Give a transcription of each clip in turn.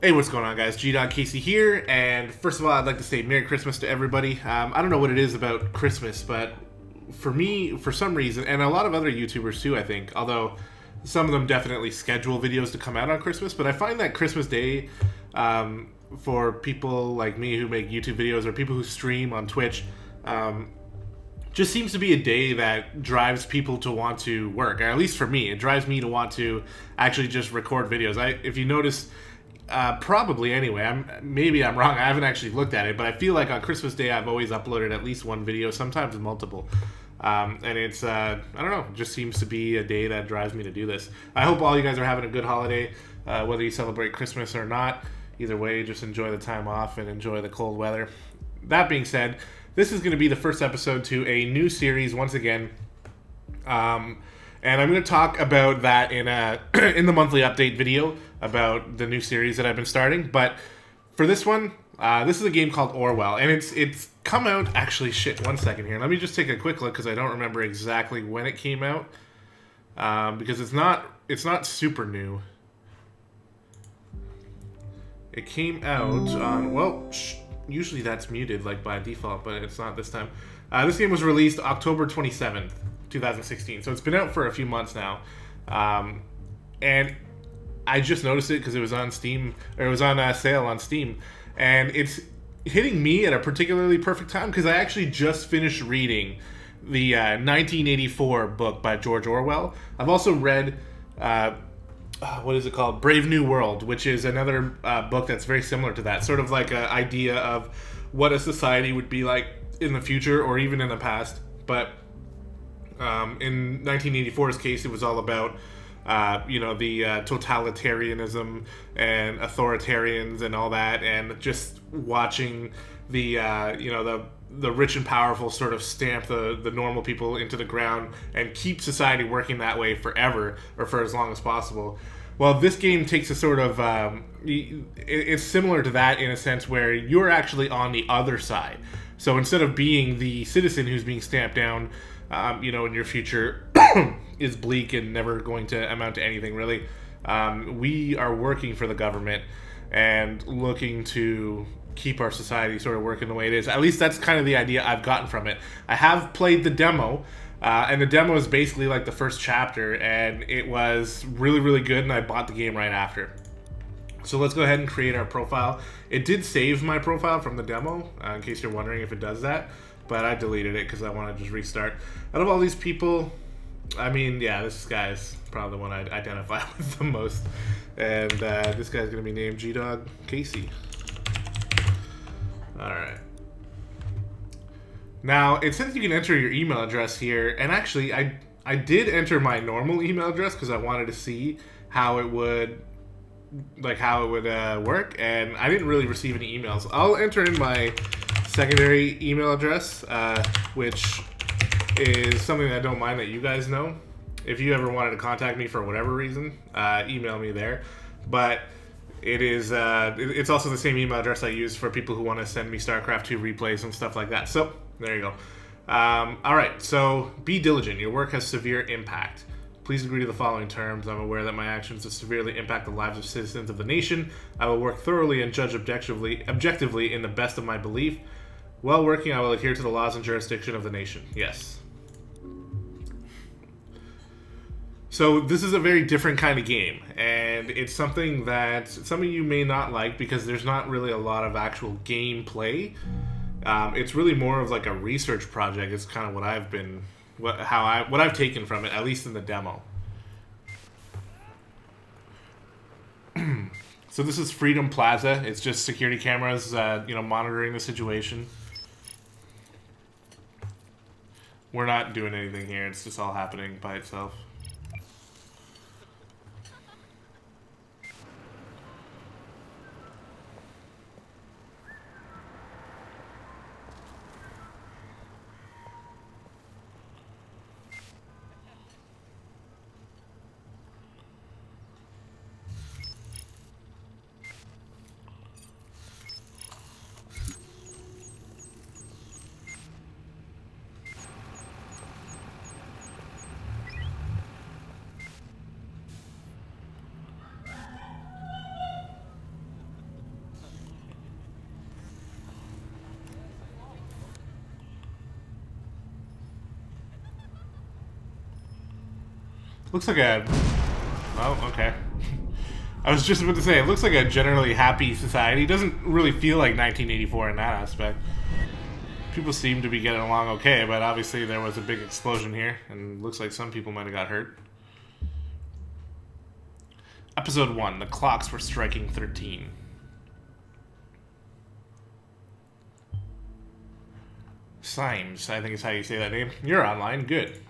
Hey, what's going on, guys? gdoggcasey here, and first of all, I'd like to say Merry Christmas to everybody. I don't know what it is about Christmas, but for me, for some reason, and a lot of other YouTubers too, I think, although some of them definitely schedule videos to come out on Christmas, but I find that Christmas Day, for people like me who make YouTube videos or people who stream on Twitch, just seems to be a day that drives people to want to work. Or at least for me, it drives me to want to actually just record videos. If you notice, probably anyway. Maybe I'm wrong. I haven't actually looked at it, but I feel like on Christmas Day I've always uploaded at least one video, sometimes multiple. And it's I don't know. It just seems to be a day that drives me to do this. I hope all you guys are having a good holiday, whether you celebrate Christmas or not. Either way, just enjoy the time off and enjoy the cold weather. That being said, this is going to be the first episode to a new series once again. And I'm going to talk about that in in the monthly update video about the new series that I've been starting. But for this one, this is a game called Orwell, and it's come out. Actually, shit. 1 second here. Let me just take a quick look because I don't remember exactly when it came out. Because it's not super new. It came out on usually that's muted like by default, but it's not this time. This game was released October 27th. 2016, so it's been out for a few months now, and I just noticed it because it was on Steam, or it was on sale on Steam, and it's hitting me at a particularly perfect time because I actually just finished reading the 1984 book by George Orwell. I've also read what is it called, Brave New World, which is another book that's very similar to that, sort of like an idea of what a society would be like in the future or even in the past, but in 1984's case, it was all about, the totalitarianism and authoritarians and all that, and just watching the rich and powerful sort of stamp the normal people into the ground and keep society working that way forever or for as long as possible. Well, this game takes a sort of, it's similar to that in a sense where you're actually on the other side. So instead of being the citizen who's being stamped down, in your future is bleak and never going to amount to anything really. We are working for the government and looking to keep our society sort of working the way it is. At least that's kind of the idea I've gotten from it. I have played the demo, and the demo is basically like the first chapter, and it was really, really good, and I bought the game right after. So let's go ahead and create our profile. It did save my profile from the demo, in case you're wondering if it does that. But I deleted it because I want to just restart. Out of all these people, I mean, yeah, this guy's probably the one I identify with the most. And this guy's going to be named gdoggcasey. Alright. Now, it says you can enter your email address here. And actually, I did enter my normal email address because I wanted to see how it would work. And I didn't really receive any emails. I'll enter in my secondary email address, which is something I don't mind that you guys know. If you ever wanted to contact me for whatever reason, email me there. But it is it's also the same email address I use for people who want to send me StarCraft 2 replays and stuff like that. So there you go. Alright, so be diligent. Your work has severe impact. Please agree to the following terms. I'm aware that my actions will severely impact the lives of citizens of the nation. I will work thoroughly and judge objectively in the best of my belief. While working, I will adhere to the laws and jurisdiction of the nation. Yes. So this is a very different kind of game, and it's something that some of you may not like because there's not really a lot of actual gameplay. It's really more of like a research project. It's kind of what I've been, what I've taken from it, at least in the demo. So this is Freedom Plaza. It's just security cameras, monitoring the situation. We're not doing anything here. It's just all happening by itself. Looks like a... Oh, okay. I was just about to say, it looks like a generally happy society. It doesn't really feel like 1984 in that aspect. People seem to be getting along okay, but obviously there was a big explosion here, and looks like some people might have got hurt. Episode 1, the clocks were striking 13. Symes, I think is how you say that name. You're online, good.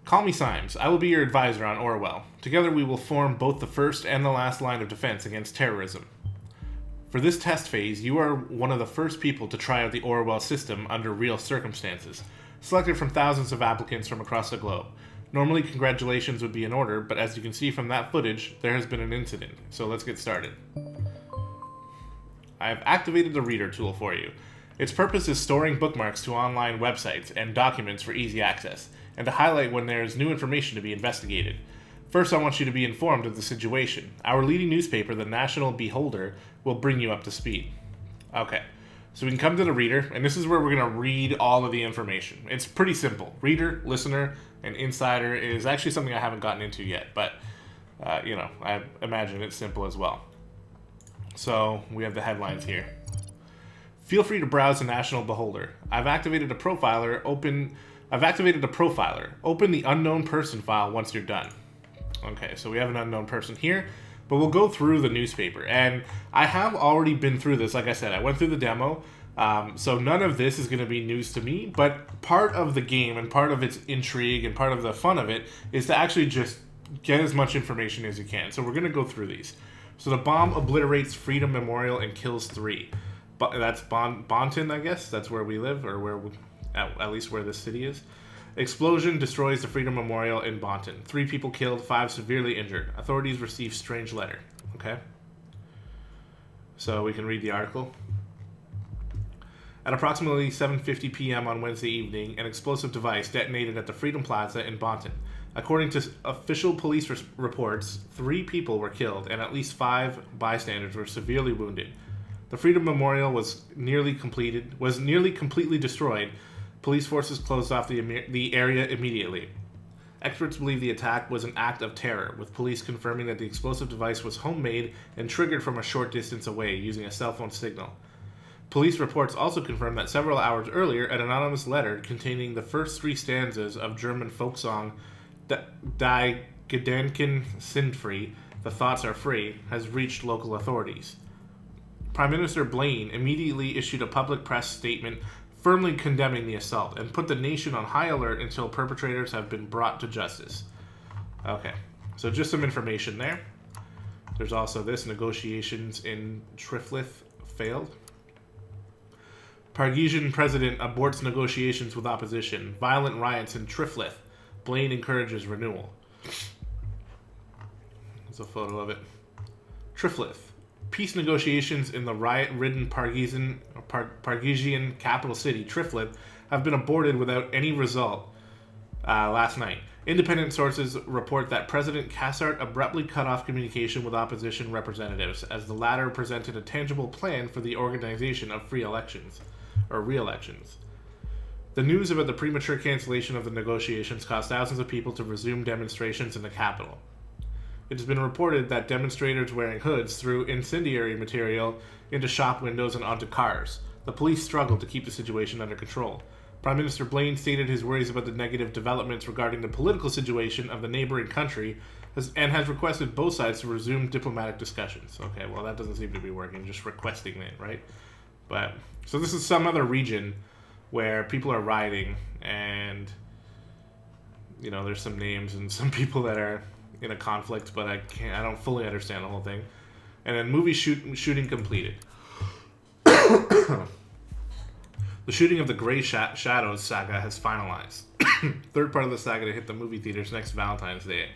Call me Symes. I will be your advisor on Orwell. Together we will form both the first and the last line of defense against terrorism. For this test phase, you are one of the first people to try out the Orwell system under real circumstances, selected from thousands of applicants from across the globe. Normally, congratulations would be in order, but as you can see from that footage, there has been an incident. So let's get started. I have activated the reader tool for you. Its purpose is storing bookmarks to online websites and documents for easy access, and to highlight when there is new information to be investigated. First, I want you to be informed of the situation. Our leading newspaper, the National Beholder, will bring you up to speed. Okay, so we can come to the reader, and this is where we're going to read all of the information. It's pretty simple. Reader, listener, and insider is actually something I haven't gotten into yet, but, I imagine it's simple as well. So, we have the headlines here. Feel free to browse the National Beholder. I've activated a profiler. Open the unknown person file once you're done. Okay, so we have an unknown person here, but we'll go through the newspaper. And I have already been through this. Like I said, I went through the demo, so none of this is going to be news to me, but part of the game and part of its intrigue and part of the fun of it is to actually just get as much information as you can. So we're going to go through these. So the bomb obliterates Freedom Memorial and kills 3. But that's Bonton, I guess. That's where we live, or at least where this city is. Explosion destroys the Freedom Memorial in Bonton. 3 people killed, 5 severely injured. Authorities receive strange letter. Okay. So we can read the article. At approximately 7:50 p.m. on Wednesday evening, an explosive device detonated at the Freedom Plaza in Bonton. According to official police reports, 3 people were killed and at least 5 bystanders were severely wounded. The Freedom Memorial was nearly completely destroyed. Police forces closed off the area immediately. Experts believe the attack was an act of terror, with police confirming that the explosive device was homemade and triggered from a short distance away using a cell phone signal. Police reports also confirm that several hours earlier, an anonymous letter containing the first 3 stanzas of German folk song Die Gedanken sind frei, The Thoughts Are Free, has reached local authorities. Prime Minister Blaine immediately issued a public press statement firmly condemning the assault and put the nation on high alert until perpetrators have been brought to justice. Okay, so just some information there. There's also this: negotiations in Triflith failed. Pargesian president aborts negotiations with opposition. Violent riots in Triflith. Blaine encourages renewal. There's a photo of it. Triflith. Peace negotiations in the riot-ridden Pargesian capital city, Triflith, have been aborted without any result last night. Independent sources report that President Cassandra abruptly cut off communication with opposition representatives as the latter presented a tangible plan for the organization of re-elections. The news about the premature cancellation of the negotiations caused thousands of people to resume demonstrations in the capital. It has been reported that demonstrators wearing hoods threw incendiary material into shop windows and onto cars. The police struggled to keep the situation under control. Prime Minister Blaine stated his worries about the negative developments regarding the political situation of the neighboring country and has requested both sides to resume diplomatic discussions. Okay, well, that doesn't seem to be working, just requesting it, right? But so this is some other region where people are rioting, and there's some names and some people that are in a conflict, but I don't fully understand the whole thing. And then movie shooting completed. The shooting of the Grey Shadows saga has finalized. Third part of the saga to hit the movie theaters next Valentine's Day.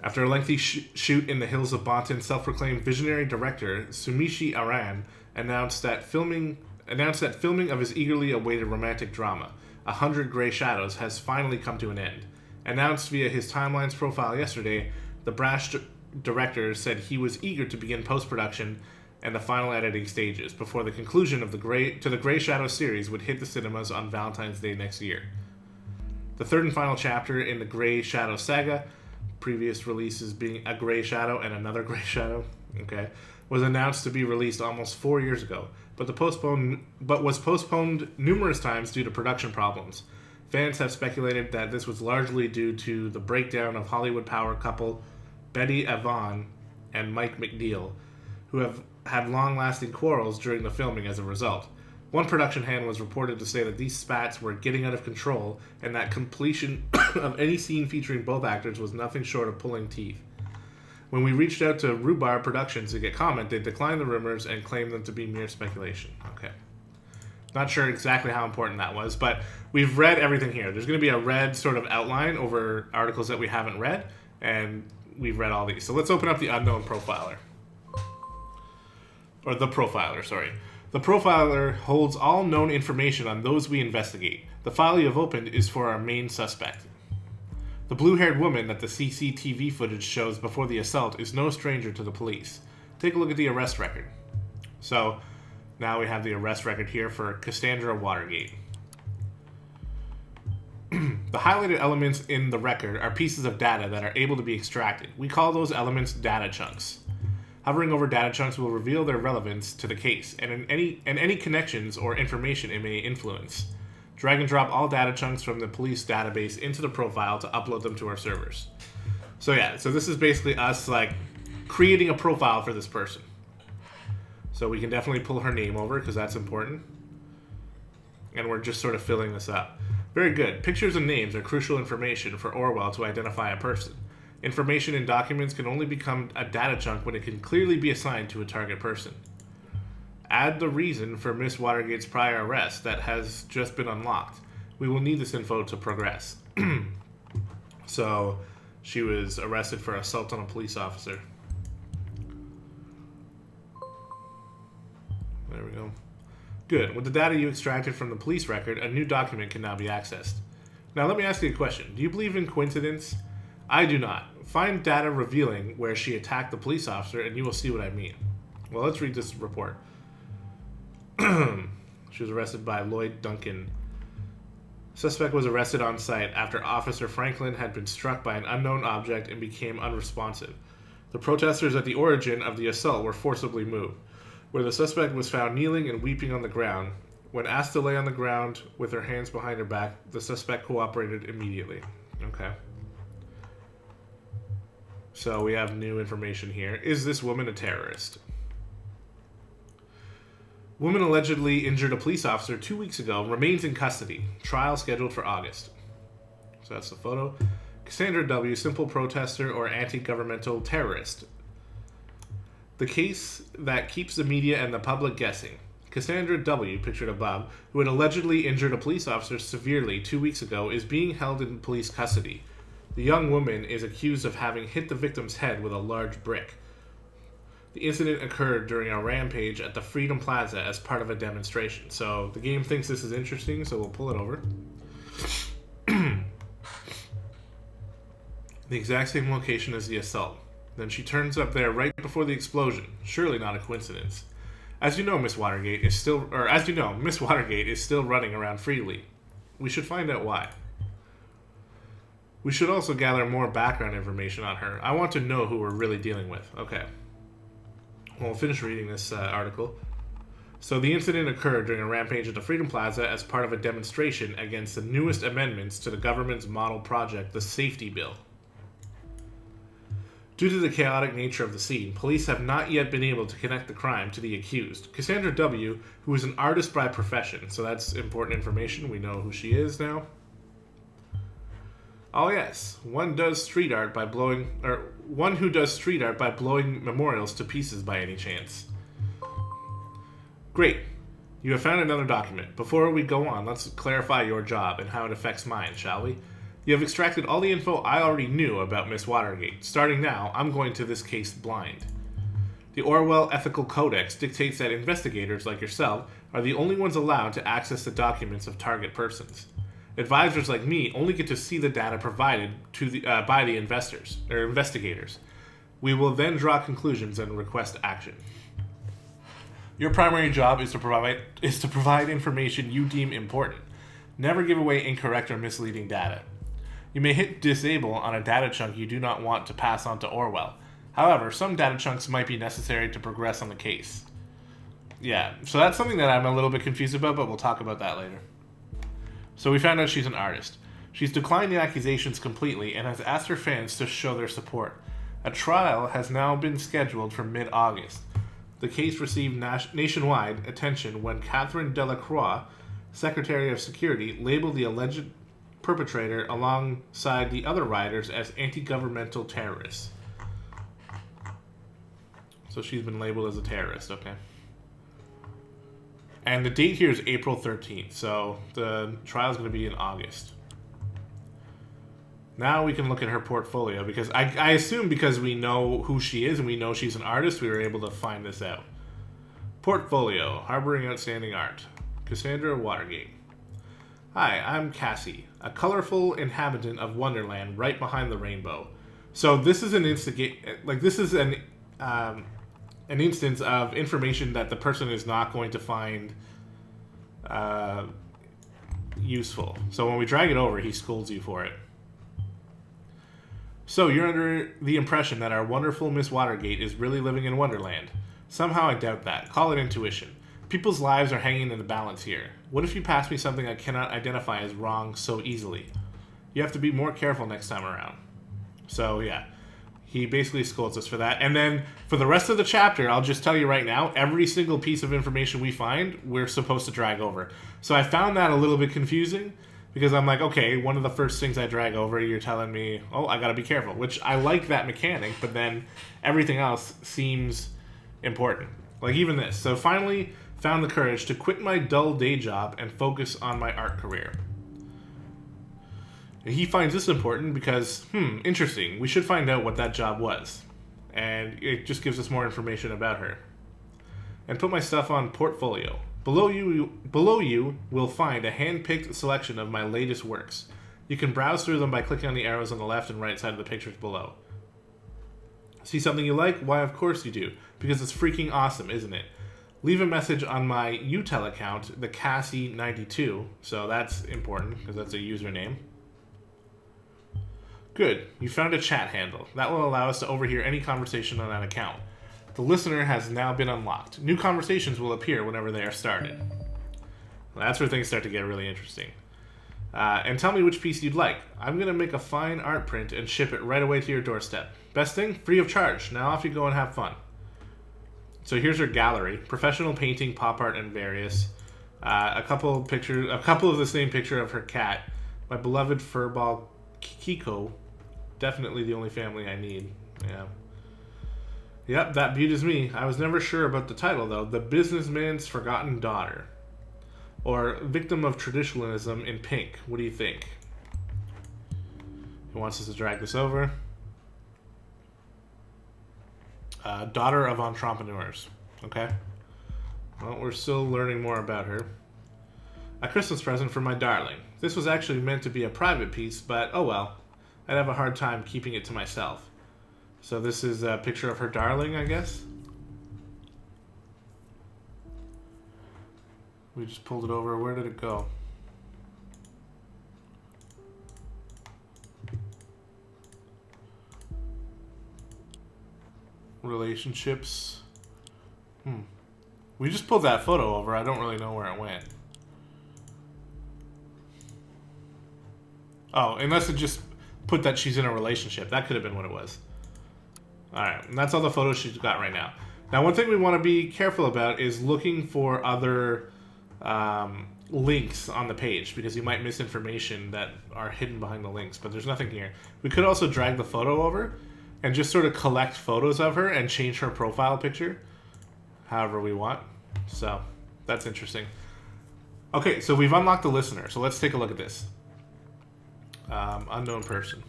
After a lengthy shoot in the hills of Bonton, self-proclaimed visionary director Sumishi Aran announced that filming of his eagerly awaited romantic drama, 100 Grey Shadows, has finally come to an end. Announced via his Timelines profile yesterday, the brash director said he was eager to begin post-production and the final editing stages before the conclusion of the Grey Shadows series would hit the cinemas on Valentine's Day next year. The third and final chapter in the Grey Shadow saga, previous releases being A Grey Shadow and Another Grey Shadow, was announced to be released almost 4 years ago, but was postponed numerous times due to production problems. Fans have speculated that this was largely due to the breakdown of Hollywood power couple Betty Avon and Mike McNeil, who have had long-lasting quarrels during the filming as a result. One production hand was reported to say that these spats were getting out of control and that completion of any scene featuring both actors was nothing short of pulling teeth. When we reached out to Rhubarb Productions to get comment, they declined the rumors and claimed them to be mere speculation. Okay. Not sure exactly how important that was, but we've read everything here. There's going to be a red sort of outline over articles that we haven't read, and we've read all these. So let's open up the Unknown Profiler. Or the Profiler, sorry. The Profiler holds all known information on those we investigate. The file you have opened is for our main suspect. The blue-haired woman that the CCTV footage shows before the assault is no stranger to the police. Take a look at the arrest record. So, now we have the arrest record here for Cassandra Watergate. The highlighted elements in the record are pieces of data that are able to be extracted. We call those elements data chunks. Hovering over data chunks will reveal their relevance to the case and any connections or information it may influence. Drag and drop all data chunks from the police database into the profile to upload them to our servers. So this is basically us like creating a profile for this person. So we can definitely pull her name over because that's important. And we're just sort of filling this up. Very good. Pictures and names are crucial information for Orwell to identify a person. Information in documents can only become a data chunk when it can clearly be assigned to a target person. Add the reason for Miss Watergate's prior arrest that has just been unlocked. We will need this info to progress. So, she was arrested for assault on a police officer. There we go. Good. With the data you extracted from the police record, a new document can now be accessed. Now let me ask you a question. Do you believe in coincidence? I do not. Find data revealing where she attacked the police officer and you will see what I mean. Well, let's read this report. She was arrested by Lloyd Duncan. Suspect was arrested on site after Officer Franklin had been struck by an unknown object and became unresponsive. The protesters at the origin of the assault were forcibly moved, where the suspect was found kneeling and weeping on the ground. When asked to lay on the ground with her hands behind her back, the suspect cooperated immediately. Okay. So we have new information here. Is this woman a terrorist? Woman allegedly injured a police officer 2 weeks ago, remains in custody. Trial scheduled for August. So that's the photo. Cassandra W., simple protester or anti-governmental terrorist. The case that keeps the media and the public guessing. Cassandra W., pictured above, who had allegedly injured a police officer severely 2 weeks ago, is being held in police custody. The young woman is accused of having hit the victim's head with a large brick. The incident occurred during a rampage at the Freedom Plaza as part of a demonstration. So the game thinks this is interesting, so we'll pull it over. The exact same location as the assault. Then she turns up there right before the explosion. Surely not a coincidence. As you know, Miss Watergate is still running around freely. We should find out why. We should also gather more background information on her. I want to know who we're really dealing with. Okay. Well, we'll finish reading this article. So the incident occurred during a rampage at the Freedom Plaza as part of a demonstration against the newest amendments to the government's model project, the Safety Bill. Due to the chaotic nature of the scene, police have not yet been able to connect the crime to the accused. Cassandra W., who is an artist by profession, so that's important information. We know who she is now. Oh yes, one who does street art by blowing memorials to pieces by any chance. Great. You have found another document. Before we go on, let's clarify your job and how it affects mine, shall we? You have extracted all the info I already knew about Miss Watergate. Starting now, I'm going to this case blind. The Orwell Ethical Codex dictates that investigators like yourself are the only ones allowed to access the documents of target persons. Advisors like me only get to see the data provided by the investigators. We will then draw conclusions and request action. Your primary job is to provide information you deem important. Never give away incorrect or misleading data. You may hit disable on a data chunk you do not want to pass on to Orwell. However, some data chunks might be necessary to progress on the case. Yeah, so that's something that I'm a little bit confused about, but we'll talk about that later. So we found out she's an artist. She's declined the accusations completely and has asked her fans to show their support. A trial has now been scheduled for mid-August. The case received nationwide attention when Catherine Delacroix, Secretary of Security, labeled the alleged perpetrator alongside the other rioters as anti-governmental terrorists. So she's been labeled as a terrorist, okay. And the date here is April 13th, so the trial is going to be in August. Now we can look at her portfolio, because I assume because we know who she is and we know she's an artist, we were able to find this out. Portfolio, harboring outstanding art. Cassandra, Watergate. Hi, I'm Cassie, a colorful inhabitant of Wonderland right behind the rainbow. So this is an an instance of information that the person is not going to find useful. So when we drag it over, he scolds you for it. So you're under the impression that our wonderful Miss Watergate is really living in Wonderland. Somehow I doubt that. Call it intuition. People's lives are hanging in the balance here. What if you pass me something I cannot identify as wrong so easily? You have to be more careful next time around. So yeah, he basically scolds us for that. And then for the rest of the chapter, I'll just tell you right now, every single piece of information we find, we're supposed to drag over. So I found that a little bit confusing, because I'm like, okay, one of the first things I drag over, you're telling me, oh, I gotta be careful, which I like that mechanic, but then everything else seems important. Like even this. So finally found the courage to quit my dull day job and focus on my art career. He finds this important because, interesting, we should find out what that job was. And it just gives us more information about her. And put my stuff on portfolio. Below you will find a hand-picked selection of my latest works. You can browse through them by clicking on the arrows on the left and right side of the pictures below. See something you like? Why, of course you do. Because it's freaking awesome, isn't it? Leave a message on my UTEL account, the Cassie92. So that's important, because that's a username. Good. You found a chat handle. That will allow us to overhear any conversation on that account. The listener has now been unlocked. New conversations will appear whenever they are started. Well, that's where things start to get really interesting. And tell me which piece you'd like. I'm going to make a fine art print and ship it right away to your doorstep. Best thing? Free of charge. Now off you go and have fun. So here's her gallery. Professional painting, pop art, and various. A couple of the same picture of her cat. My beloved furball Kiko. Definitely the only family I need. Yeah. Yep, that beaut is me. I was never sure about the title, though. The Businessman's Forgotten Daughter. Or Victim of Traditionalism in Pink. What do you think? He wants us to drag this over. Daughter of Entrepreneurs. Okay. Well, we're still learning more about her. A Christmas present for my darling. This was actually meant to be a private piece, but oh well. I'd have a hard time keeping it to myself. So this is a picture of her darling, I guess. We just pulled it over. Where did it go? Relationships. We just pulled that photo over. I don't really know where it went. Oh, unless it just put that she's in a relationship. That could have been what it was. Alright, and that's all the photos she's got right now. Now, one thing we want to be careful about is looking for other links on the page, because you might miss information that are hidden behind the links, but there's nothing here. We could also drag the photo over and just sort of collect photos of her and change her profile picture however we want. So, that's interesting. Okay, so we've unlocked the listener, so let's take a look at this. Unknown person.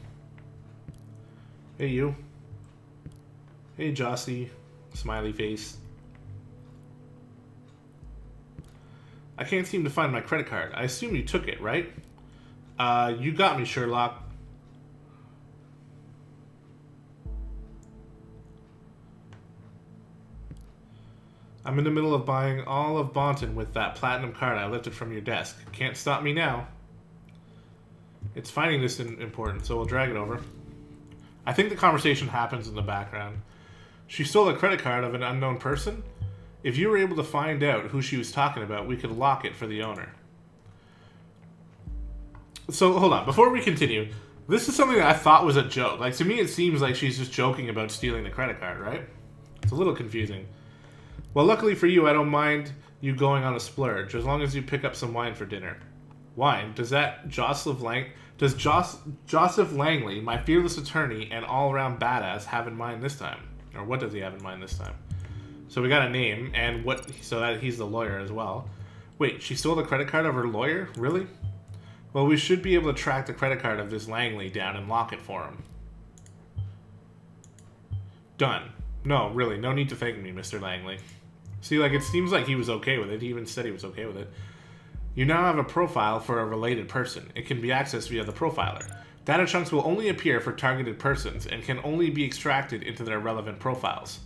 Hey, you. Hey, Jossie. Smiley face. I can't seem to find my credit card. I assume you took it, right? You got me, Sherlock. I'm in the middle of buying all of Bonton with that platinum card I lifted from your desk. Can't stop me now. It's finding this important, so we'll drag it over. I think the conversation happens in the background. She stole a credit card of an unknown person? If you were able to find out who she was talking about, we could lock it for the owner. So, hold on. Before we continue, this is something that I thought was a joke. Like, to me, it seems like she's just joking about stealing the credit card, right? It's a little confusing. Well, luckily for you, I don't mind you going on a splurge, as long as you pick up some wine for dinner. Wine? Does Joseph Langley, my fearless attorney and all-around badass, have in mind this time? Or what does he have in mind this time? So we got a name, and so that he's the lawyer as well. Wait, she stole the credit card of her lawyer? Really? Well, we should be able to track the credit card of this Langley down and lock it for him. Done. No, really, no need to thank me, Mr. Langley. See, like, it seems like he was okay with it. He even said he was okay with it. You now have a profile for a related person. It can be accessed via the profiler. Data chunks will only appear for targeted persons and can only be extracted into their relevant profiles.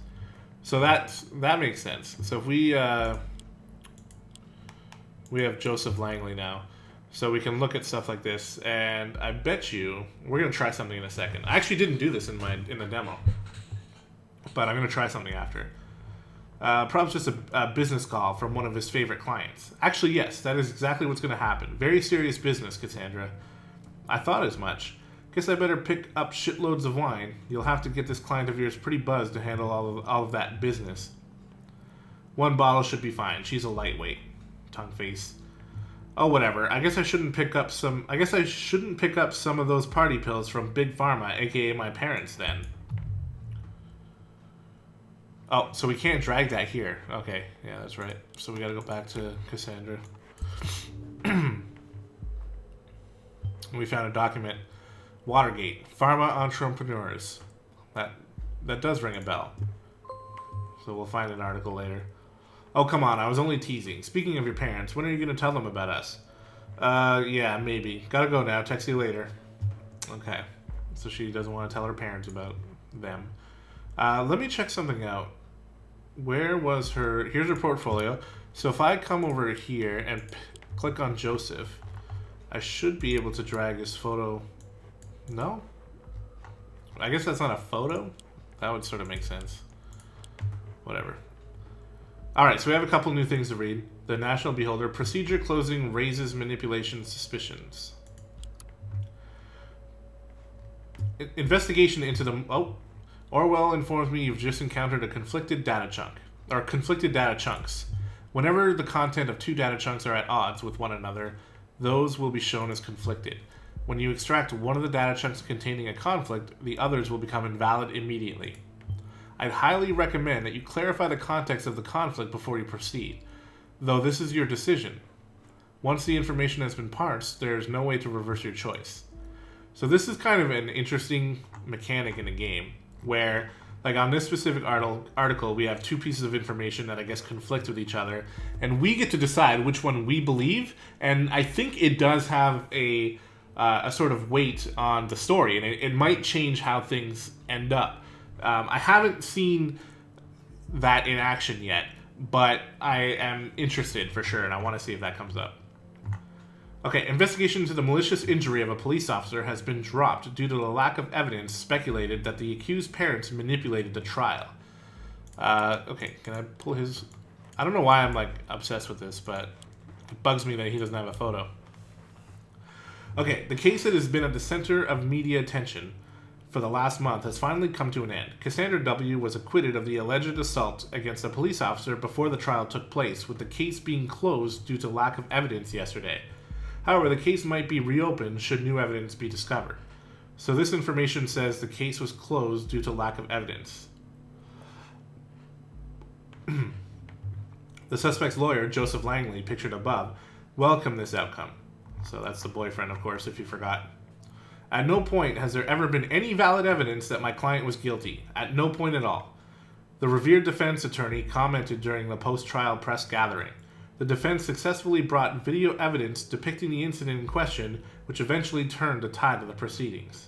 So that makes sense. So if we have Joseph Langley now. So we can look at stuff like this, and I bet you we're gonna try something in a second. I actually didn't do this in the demo, but I'm gonna try something after. Probably just a business call from one of his favorite clients. Actually, yes, that is exactly what's gonna happen. Very serious business, Cassandra. I thought as much. Guess I better pick up shitloads of wine. You'll have to get this client of yours pretty buzzed to handle all of that business. One bottle should be fine. She's a lightweight. Tongue face. Oh, whatever. I guess I shouldn't pick up some of those party pills from Big Pharma, aka my parents, then. Oh, so we can't drag that here. Okay, yeah, that's right. So we gotta go back to Cassandra. We found a document. Watergate Pharma Entrepreneurs. That does ring a bell. So we'll find an article later. Oh, come on, I was only teasing. Speaking of your parents, when are you going to tell them about us? Yeah, maybe. Gotta go now. Text you later. Okay. So she doesn't want to tell her parents about them. Let me check something out. Where was her... Here's her portfolio. So if I come over here and click on Joseph, I should be able to drag his photo... No? I guess that's not a photo? That would sort of make sense. Whatever. Alright, so we have a couple new things to read. The National Beholder. Procedure closing raises manipulation suspicions. Investigation into the... Oh. Orwell informs me you've just encountered a conflicted data chunk. Or conflicted data chunks. Whenever the content of two data chunks are at odds with one another, those will be shown as conflicted. When you extract one of the data chunks containing a conflict, the others will become invalid immediately. I'd highly recommend that you clarify the context of the conflict before you proceed, though this is your decision. Once the information has been parsed, there is no way to reverse your choice. So this is kind of an interesting mechanic in the game, where, like on this specific article, we have two pieces of information that I guess conflict with each other, and we get to decide which one we believe, and I think it does have a sort of weight on the story, and it might change how things end up. I haven't seen that in action yet, but I am interested for sure, and I want to see if that comes up. Okay, investigation into the malicious injury of a police officer has been dropped due to the lack of evidence speculated that the accused parents manipulated the trial. Okay, can I pull his... I don't know why I'm, like, obsessed with this, but it bugs me that he doesn't have a photo. Okay, the case that has been at the center of media attention for the last month has finally come to an end. Cassandra W. was acquitted of the alleged assault against a police officer before the trial took place, with the case being closed due to lack of evidence yesterday. However, the case might be reopened should new evidence be discovered. So this information says the case was closed due to lack of evidence. The suspect's lawyer, Joseph Langley, pictured above, welcomed this outcome. So that's the boyfriend, of course, if you forgot. At no point has there ever been any valid evidence that my client was guilty. At no point at all. The revered defense attorney commented during the post-trial press gathering. The defense successfully brought video evidence depicting the incident in question, which eventually turned the tide of the proceedings.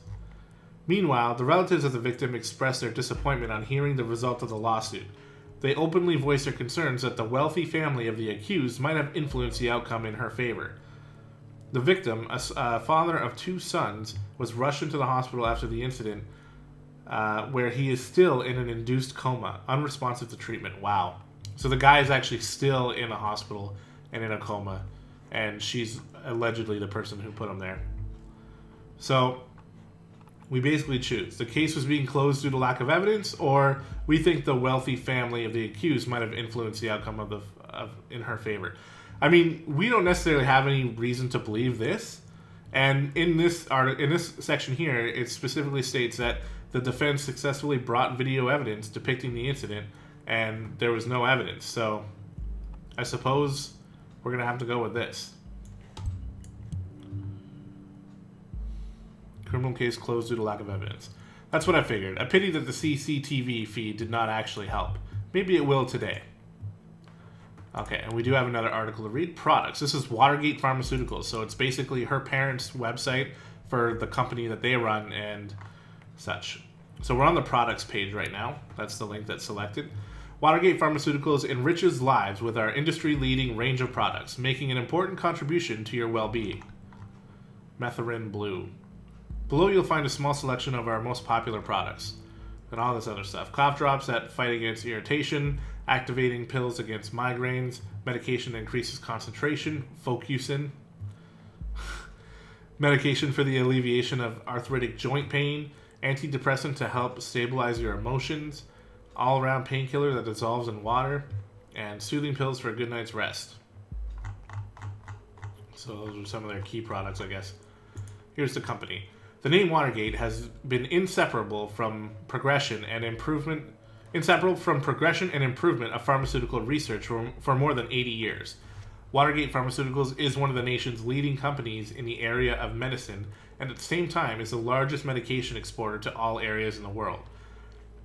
Meanwhile, the relatives of the victim expressed their disappointment on hearing the result of the lawsuit. They openly voiced their concerns that the wealthy family of the accused might have influenced the outcome in her favor. The victim, a father of 2 sons, was rushed into the hospital after the incident, where he is still in an induced coma, unresponsive to treatment. Wow. So the guy is actually still in a hospital and in a coma, and she's allegedly the person who put him there. So we basically choose. The case was being closed due to lack of evidence, or we think the wealthy family of the accused might have influenced the outcome in her favor. I mean, we don't necessarily have any reason to believe this. And in this section here, it specifically states that the defense successfully brought video evidence depicting the incident, and there was no evidence. So I suppose we're going to have to go with this. Criminal case closed due to lack of evidence. That's what I figured. A pity that the CCTV feed did not actually help. Maybe it will today. Okay, and we do have another article to read. Products. This is Watergate Pharmaceuticals. So it's basically her parents' website for the company that they run and such. So we're on the products page right now. That's the link that's selected. Watergate Pharmaceuticals enriches lives with our industry-leading range of products, making an important contribution to your well-being. Metharin Blue. Below you'll find a small selection of our most popular products. And all this other stuff. Cough drops that fight against irritation, activating pills against migraines, medication that increases concentration, Focusin, medication for the alleviation of arthritic joint pain, antidepressant to help stabilize your emotions, all-around painkiller that dissolves in water, and soothing pills for a good night's rest. So those are some of their key products, I guess. Here's the company. The name Watergate has been inseparable from progression and improvement of pharmaceutical research for more than 80 years. Watergate Pharmaceuticals is one of the nation's leading companies in the area of medicine, and at the same time is the largest medication exporter to all areas in the world.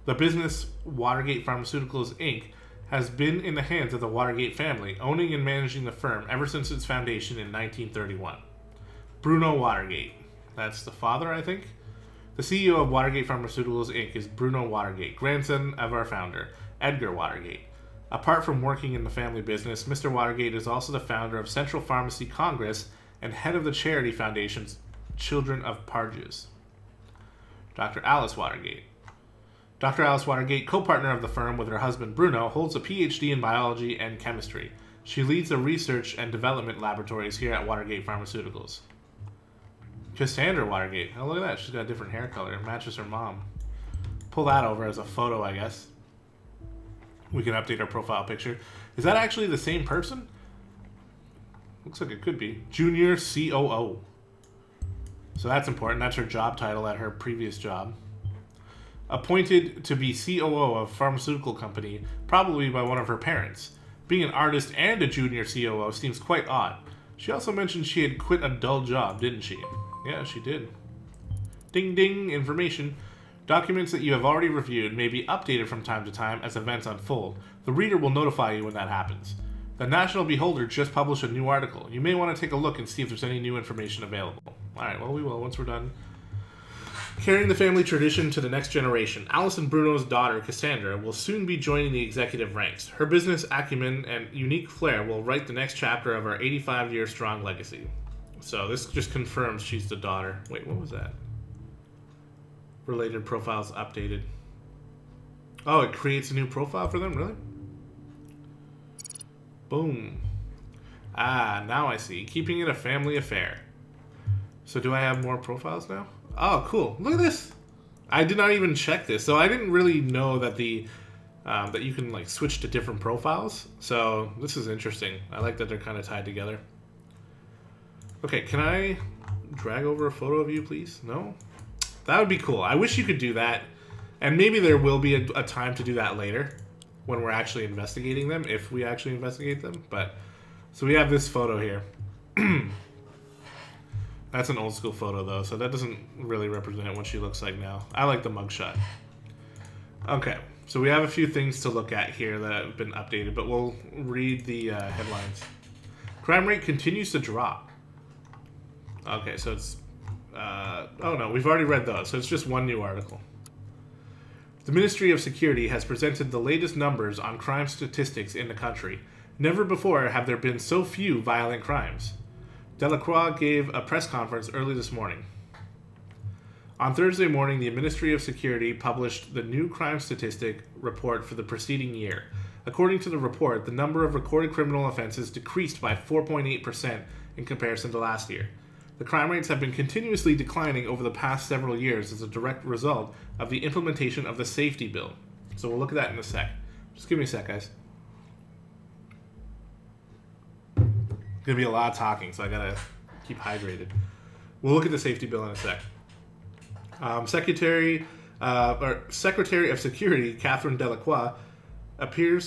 The business Watergate Pharmaceuticals, Inc. has been in the hands of the Watergate family, owning and managing the firm ever since its foundation in 1931. Bruno Watergate. That's the father, I think. The CEO of Watergate Pharmaceuticals, Inc. is Bruno Watergate, grandson of our founder, Edgar Watergate. Apart from working in the family business, Mr. Watergate is also the founder of Central Pharmacy Congress and head of the charity foundation's Children of Parges. Dr. Alice Watergate. Dr. Alice Watergate, co-partner of the firm with her husband Bruno, holds a PhD in biology and chemistry. She leads the research and development laboratories here at Watergate Pharmaceuticals. Cassandra Watergate. Oh, look at that. She's got a different hair color. It matches her mom. Pull that over as a photo, I guess. We can update our profile picture. Is that actually the same person? Looks like it could be. Junior COO. So that's important. That's her job title at her previous job. Appointed to be COO of a pharmaceutical company, probably by one of her parents. Being an artist and a junior COO seems quite odd. She also mentioned she had quit a dull job, didn't she? Yeah, she did. Ding ding, information. Documents that you have already reviewed may be updated from time to time as events unfold. The reader will notify you when that happens. The National Beholder just published a new article. You may want to take a look and see if there's any new information available. Alright, well, we will once we're done. Carrying the family tradition to the next generation, Alice and Bruno's daughter, Cassandra, will soon be joining the executive ranks. Her business acumen and unique flair will write the next chapter of our 85-year-strong legacy. So this just confirms she's the daughter. Wait, what was that? Related profiles updated. Oh, it creates a new profile for them? Really? Boom. Ah, now I see. Keeping it a family affair. So do I have more profiles now? Oh, cool. Look at this. I did not even check this. So I didn't really know that that you can like switch to different profiles. So this is interesting. I like that they're kind of tied together. Okay, can I drag over a photo of you, please? No? That would be cool. I wish you could do that. And maybe there will be a time to do that later when we're actually investigating them, if we actually investigate them. But so we have this photo here. That's an old school photo, though, so that doesn't really represent what she looks like now. I like the mugshot. Okay, so we have a few things to look at here that have been updated, but we'll read the headlines. Crime rate continues to drop. Okay, so it's... oh, no, we've already read those, so it's just one new article. The Ministry of Security has presented the latest numbers on crime statistics in the country. Never before have there been so few violent crimes. Delacroix gave a press conference early this morning. On Thursday morning, the Ministry of Security published the new crime statistic report for the preceding year. According to the report, the number of recorded criminal offenses decreased by 4.8% in comparison to last year. The crime rates have been continuously declining over the past several years as a direct result of the implementation of the safety bill. So we'll look at that in a sec. Just give me a sec, guys. It's going to be a lot of talking, so I got to keep hydrated. We'll look at the safety bill in a sec. Secretary of Security Catherine Delacroix appeared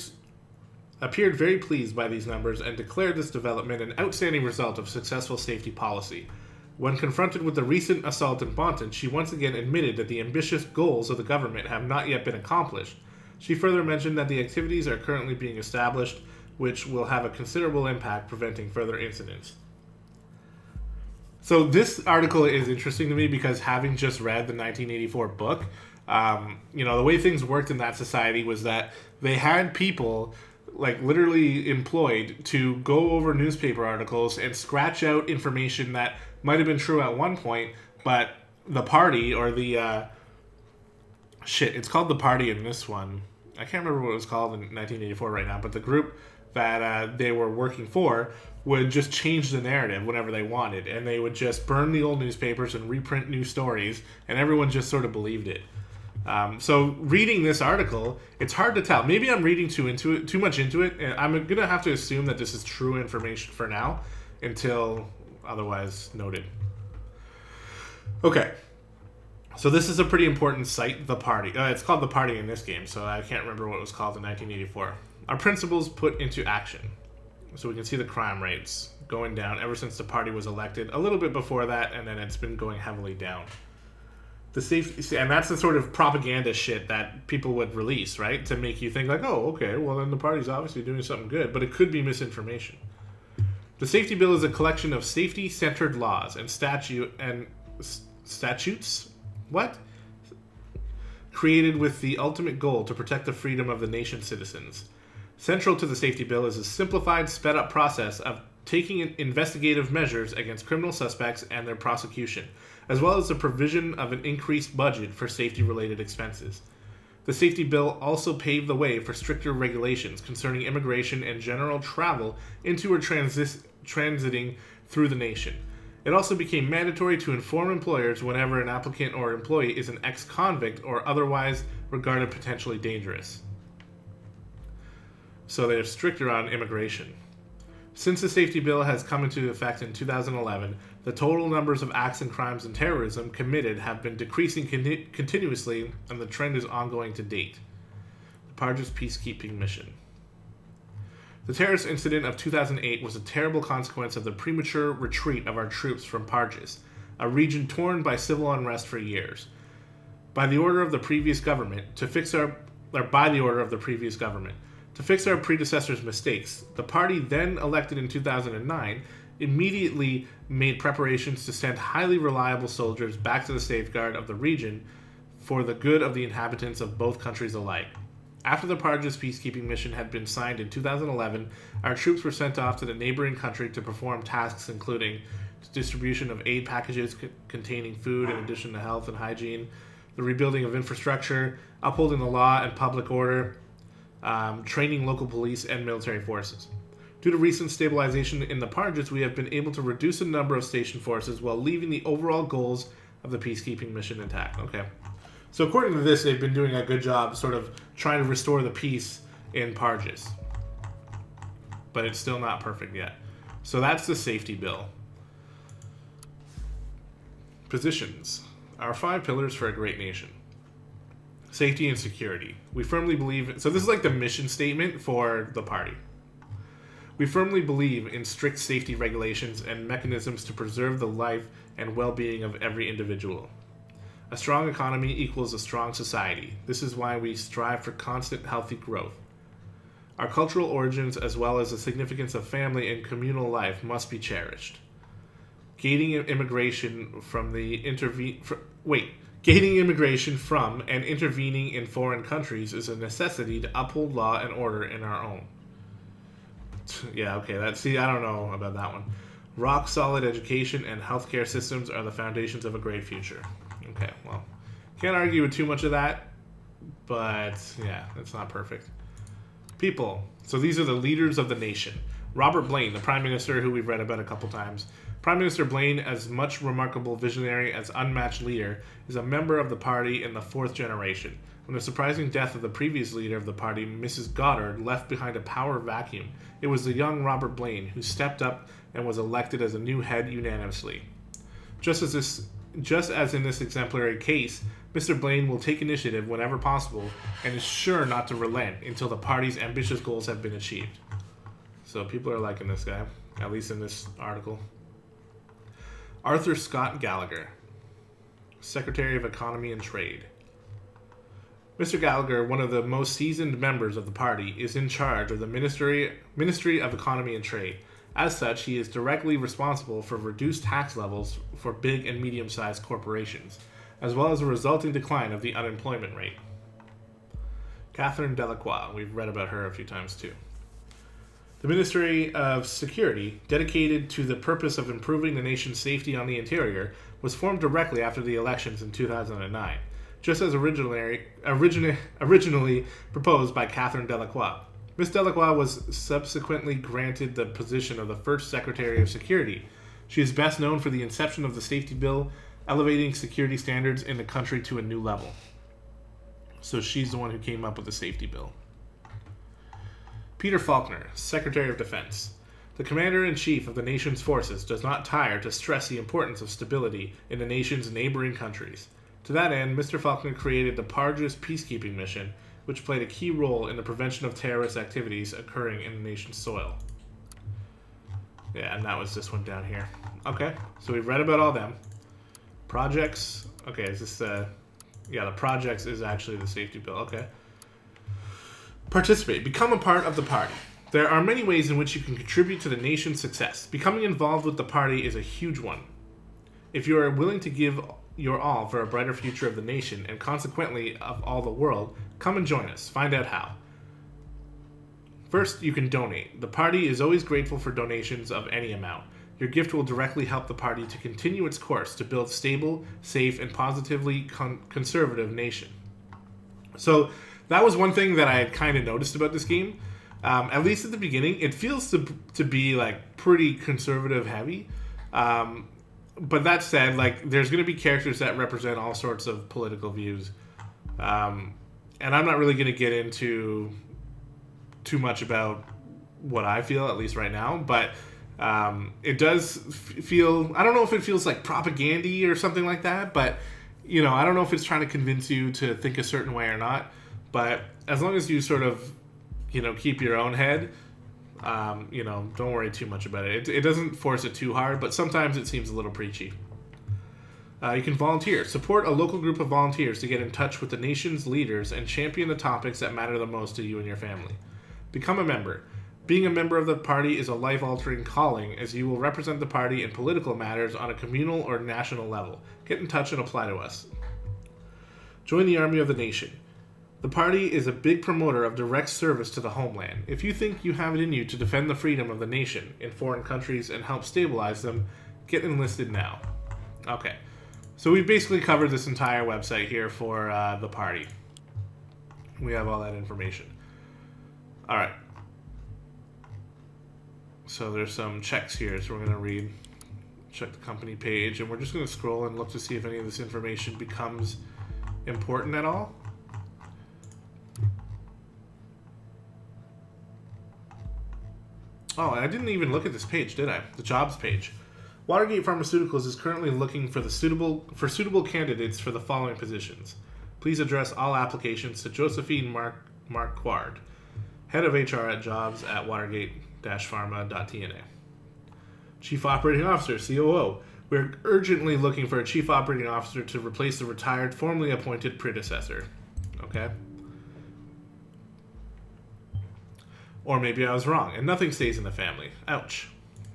very pleased by these numbers and declared this development an outstanding result of successful safety policy. When confronted with the recent assault in Bonton, she once again admitted that the ambitious goals of the government have not yet been accomplished. She further mentioned that the activities are currently being established, which will have a considerable impact preventing further incidents. So this article is interesting to me because having just read the 1984 book, the way things worked in that society was that they had people like literally employed to go over newspaper articles and scratch out information that might have been true at one point, but the party or the it's called the party in this one. I can't remember what it was called in 1984 right now, but the group that they were working for would just change the narrative whenever they wanted, and they would just burn the old newspapers and reprint new stories, and everyone just sort of believed it. So reading this article, it's hard to tell. Maybe I'm reading too much into it, and I'm going to have to assume that this is true information for now until otherwise noted. Okay. So this is a pretty important site, the party. It's called the party in this game, so I can't remember what it was called in 1984. Our principles put into action. So we can see the crime rates going down ever since the party was elected. A little bit before that, and then it's been going heavily down. The safety, and that's the sort of propaganda shit that people would release, right? To make you think like, oh, okay, well then the party's obviously doing something good, but it could be misinformation. The safety bill is a collection of safety-centered laws and statutes. What? Created with the ultimate goal to protect the freedom of the nation's citizens. Central to the safety bill is a simplified, sped-up process of taking investigative measures against criminal suspects and their prosecution, as well as the provision of an increased budget for safety-related expenses. The safety bill also paved the way for stricter regulations concerning immigration and general travel into or transiting through the nation. It also became mandatory to inform employers whenever an applicant or employee is an ex-convict or otherwise regarded potentially dangerous. So they're stricter on immigration. Since the safety bill has come into effect in 2011, the total numbers of acts and crimes and terrorism committed have been decreasing continuously, and the trend is ongoing to date. The Parges peacekeeping mission. The terrorist incident of 2008 was a terrible consequence of the premature retreat of our troops from Parges, a region torn by civil unrest for years. By the order of the previous government, to fix our predecessors' mistakes, the party then elected in 2009 immediately made preparations to send highly reliable soldiers back to the safeguard of the region for the good of the inhabitants of both countries alike. After the Parges peacekeeping mission had been signed in 2011, our troops were sent off to the neighboring country to perform tasks including distribution of aid packages containing food in addition to health and hygiene, the rebuilding of infrastructure, upholding the law and public order, training local police and military forces. Due to recent stabilization in the Parges, we have been able to reduce the number of station forces while leaving the overall goals of the peacekeeping mission intact. Okay. So according to this, they've been doing a good job sort of trying to restore the peace in Parges. But it's still not perfect yet. So that's the safety bill. Positions. Our 5 pillars for a great nation. Safety and security. We firmly believe... So this is like the mission statement for the party. We firmly believe in strict safety regulations and mechanisms to preserve the life and well-being of every individual. A strong economy equals a strong society. This is why we strive for constant healthy growth. Our cultural origins, as well as the significance of family and communal life, must be cherished. Gating immigration from and intervening in foreign countries is a necessity to uphold law and order in our own. Yeah, okay. I don't know about that one. Rock-solid education and healthcare systems are the foundations of a great future. Okay, well, can't argue with too much of that, but yeah, it's not perfect. People. So these are the leaders of the nation. Robert Blaine, the Prime Minister who we've read about a couple times. Prime Minister Blaine, as much remarkable visionary as unmatched leader, is a member of the party in the fourth generation. When the surprising death of the previous leader of the party, Mrs. Goddard, left behind a power vacuum, it was the young Robert Blaine who stepped up and was elected as a new head unanimously. Just as in this exemplary case, Mr. Blaine will take initiative whenever possible and is sure not to relent until the party's ambitious goals have been achieved. So people are liking this guy, at least in this article. Arthur Scott Gallagher, Secretary of Economy and Trade. Mr. Gallagher, one of the most seasoned members of the party, is in charge of the Ministry of Economy and Trade. As such, he is directly responsible for reduced tax levels for big and medium-sized corporations, as well as a resulting decline of the unemployment rate. Catherine Delacroix, we've read about her a few times too. The Ministry of Security, dedicated to the purpose of improving the nation's safety on the interior, was formed directly after the elections in 2009, just as originally proposed by Catherine Delacroix. Ms. Delacroix was subsequently granted the position of the first Secretary of Security. She is best known for the inception of the Safety Bill, elevating security standards in the country to a new level. So she's the one who came up with the Safety Bill. Peter Faulkner, Secretary of Defense. The Commander-in-Chief of the nation's forces does not tire to stress the importance of stability in the nation's neighboring countries. To that end, Mr. Faulkner created the Pargis Peacekeeping Mission, which played a key role in the prevention of terrorist activities occurring in the nation's soil. Yeah, and that was this one down here. Okay, so we've read about all them. Projects. Okay, is this the projects is actually the safety bill. Okay. Participate. Become a part of the party. There are many ways in which you can contribute to the nation's success. Becoming involved with the party is a huge one. If you are willing to give your all for a brighter future of the nation and consequently of all the world, come and join us. Find out how. First, you can donate. The party is always grateful for donations of any amount. Your gift will directly help the party to continue its course to build stable, safe, and positively conservative nation. So that was one thing that I had kind of noticed about this game. At least at the beginning, it feels to be like pretty conservative heavy. But that said, like there's going to be characters that represent all sorts of political views. And I'm not really going to get into too much about what I feel, at least right now. But it does feel, I don't know if it feels like propaganda or something like that. But, you know, I don't know if it's trying to convince you to think a certain way or not. But as long as you sort of, you know, keep your own head, you know, don't worry too much about it. It doesn't force it too hard, but sometimes it seems a little preachy. You can volunteer. Support a local group of volunteers to get in touch with the nation's leaders and champion the topics that matter the most to you and your family. Become a member. Being a member of the party is a life-altering calling, as you will represent the party in political matters on a communal or national level. Get in touch and apply to us. Join the Army of the Nation. The party is a big promoter of direct service to the homeland. If you think you have it in you to defend the freedom of the nation in foreign countries and help stabilize them, get enlisted now. Okay, so we've basically covered this entire website here for the party. We have all that information. All right. So there's some checks here, so we're going to check the company page, and we're just going to scroll and look to see if any of this information becomes important at all. Oh, I didn't even look at this page, did I? The jobs page. Watergate Pharmaceuticals is currently looking for suitable candidates for the following positions. Please address all applications to Josephine Marquard, Head of HR at Jobs at Watergate-Pharma.tna. Chief Operating Officer, COO. We're urgently looking for a Chief Operating Officer to replace the retired, formerly appointed predecessor. Okay. Or maybe I was wrong, and nothing stays in the family. Ouch.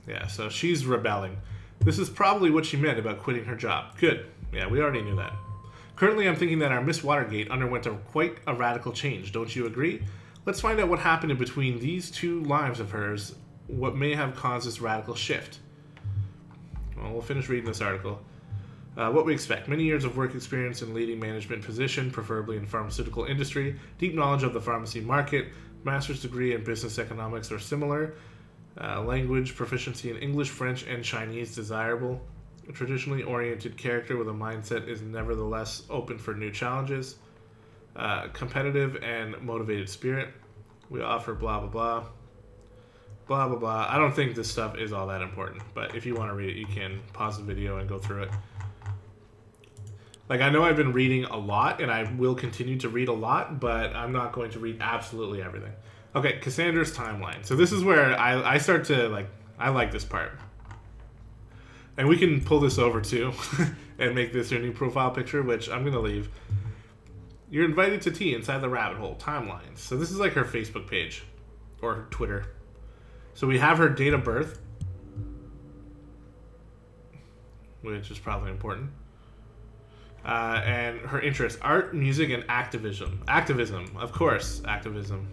Yeah, so she's rebelling. This is probably what she meant about quitting her job. Good. Yeah, we already knew that. Currently, I'm thinking that our Miss Watergate underwent quite a radical change. Don't you agree? Let's find out what happened in between these two lives of hers, what may have caused this radical shift. Well, we'll finish reading this article. What we expect. Many years of work experience in leading management position, preferably in pharmaceutical industry, deep knowledge of the pharmacy market, master's degree in business economics or similar, language proficiency in English, French, and Chinese desirable. A traditionally oriented character with a mindset is nevertheless open for new challenges. Competitive and motivated spirit. We offer blah, blah, blah. Blah, blah, blah. I don't think this stuff is all that important, but if you want to read it, you can pause the video and go through it. Like, I know I've been reading a lot, and I will continue to read a lot, but I'm not going to read absolutely everything. Okay, Cassandra's timeline. So this is where I start to, like, I like this part. And we can pull this over, too, and make this your new profile picture, which I'm going to leave. You're invited to tea inside the rabbit hole. Timelines. So this is like her Facebook page, or her Twitter. So we have her date of birth, which is probably important. And her interests, art, music, and activism. Activism, of course, activism.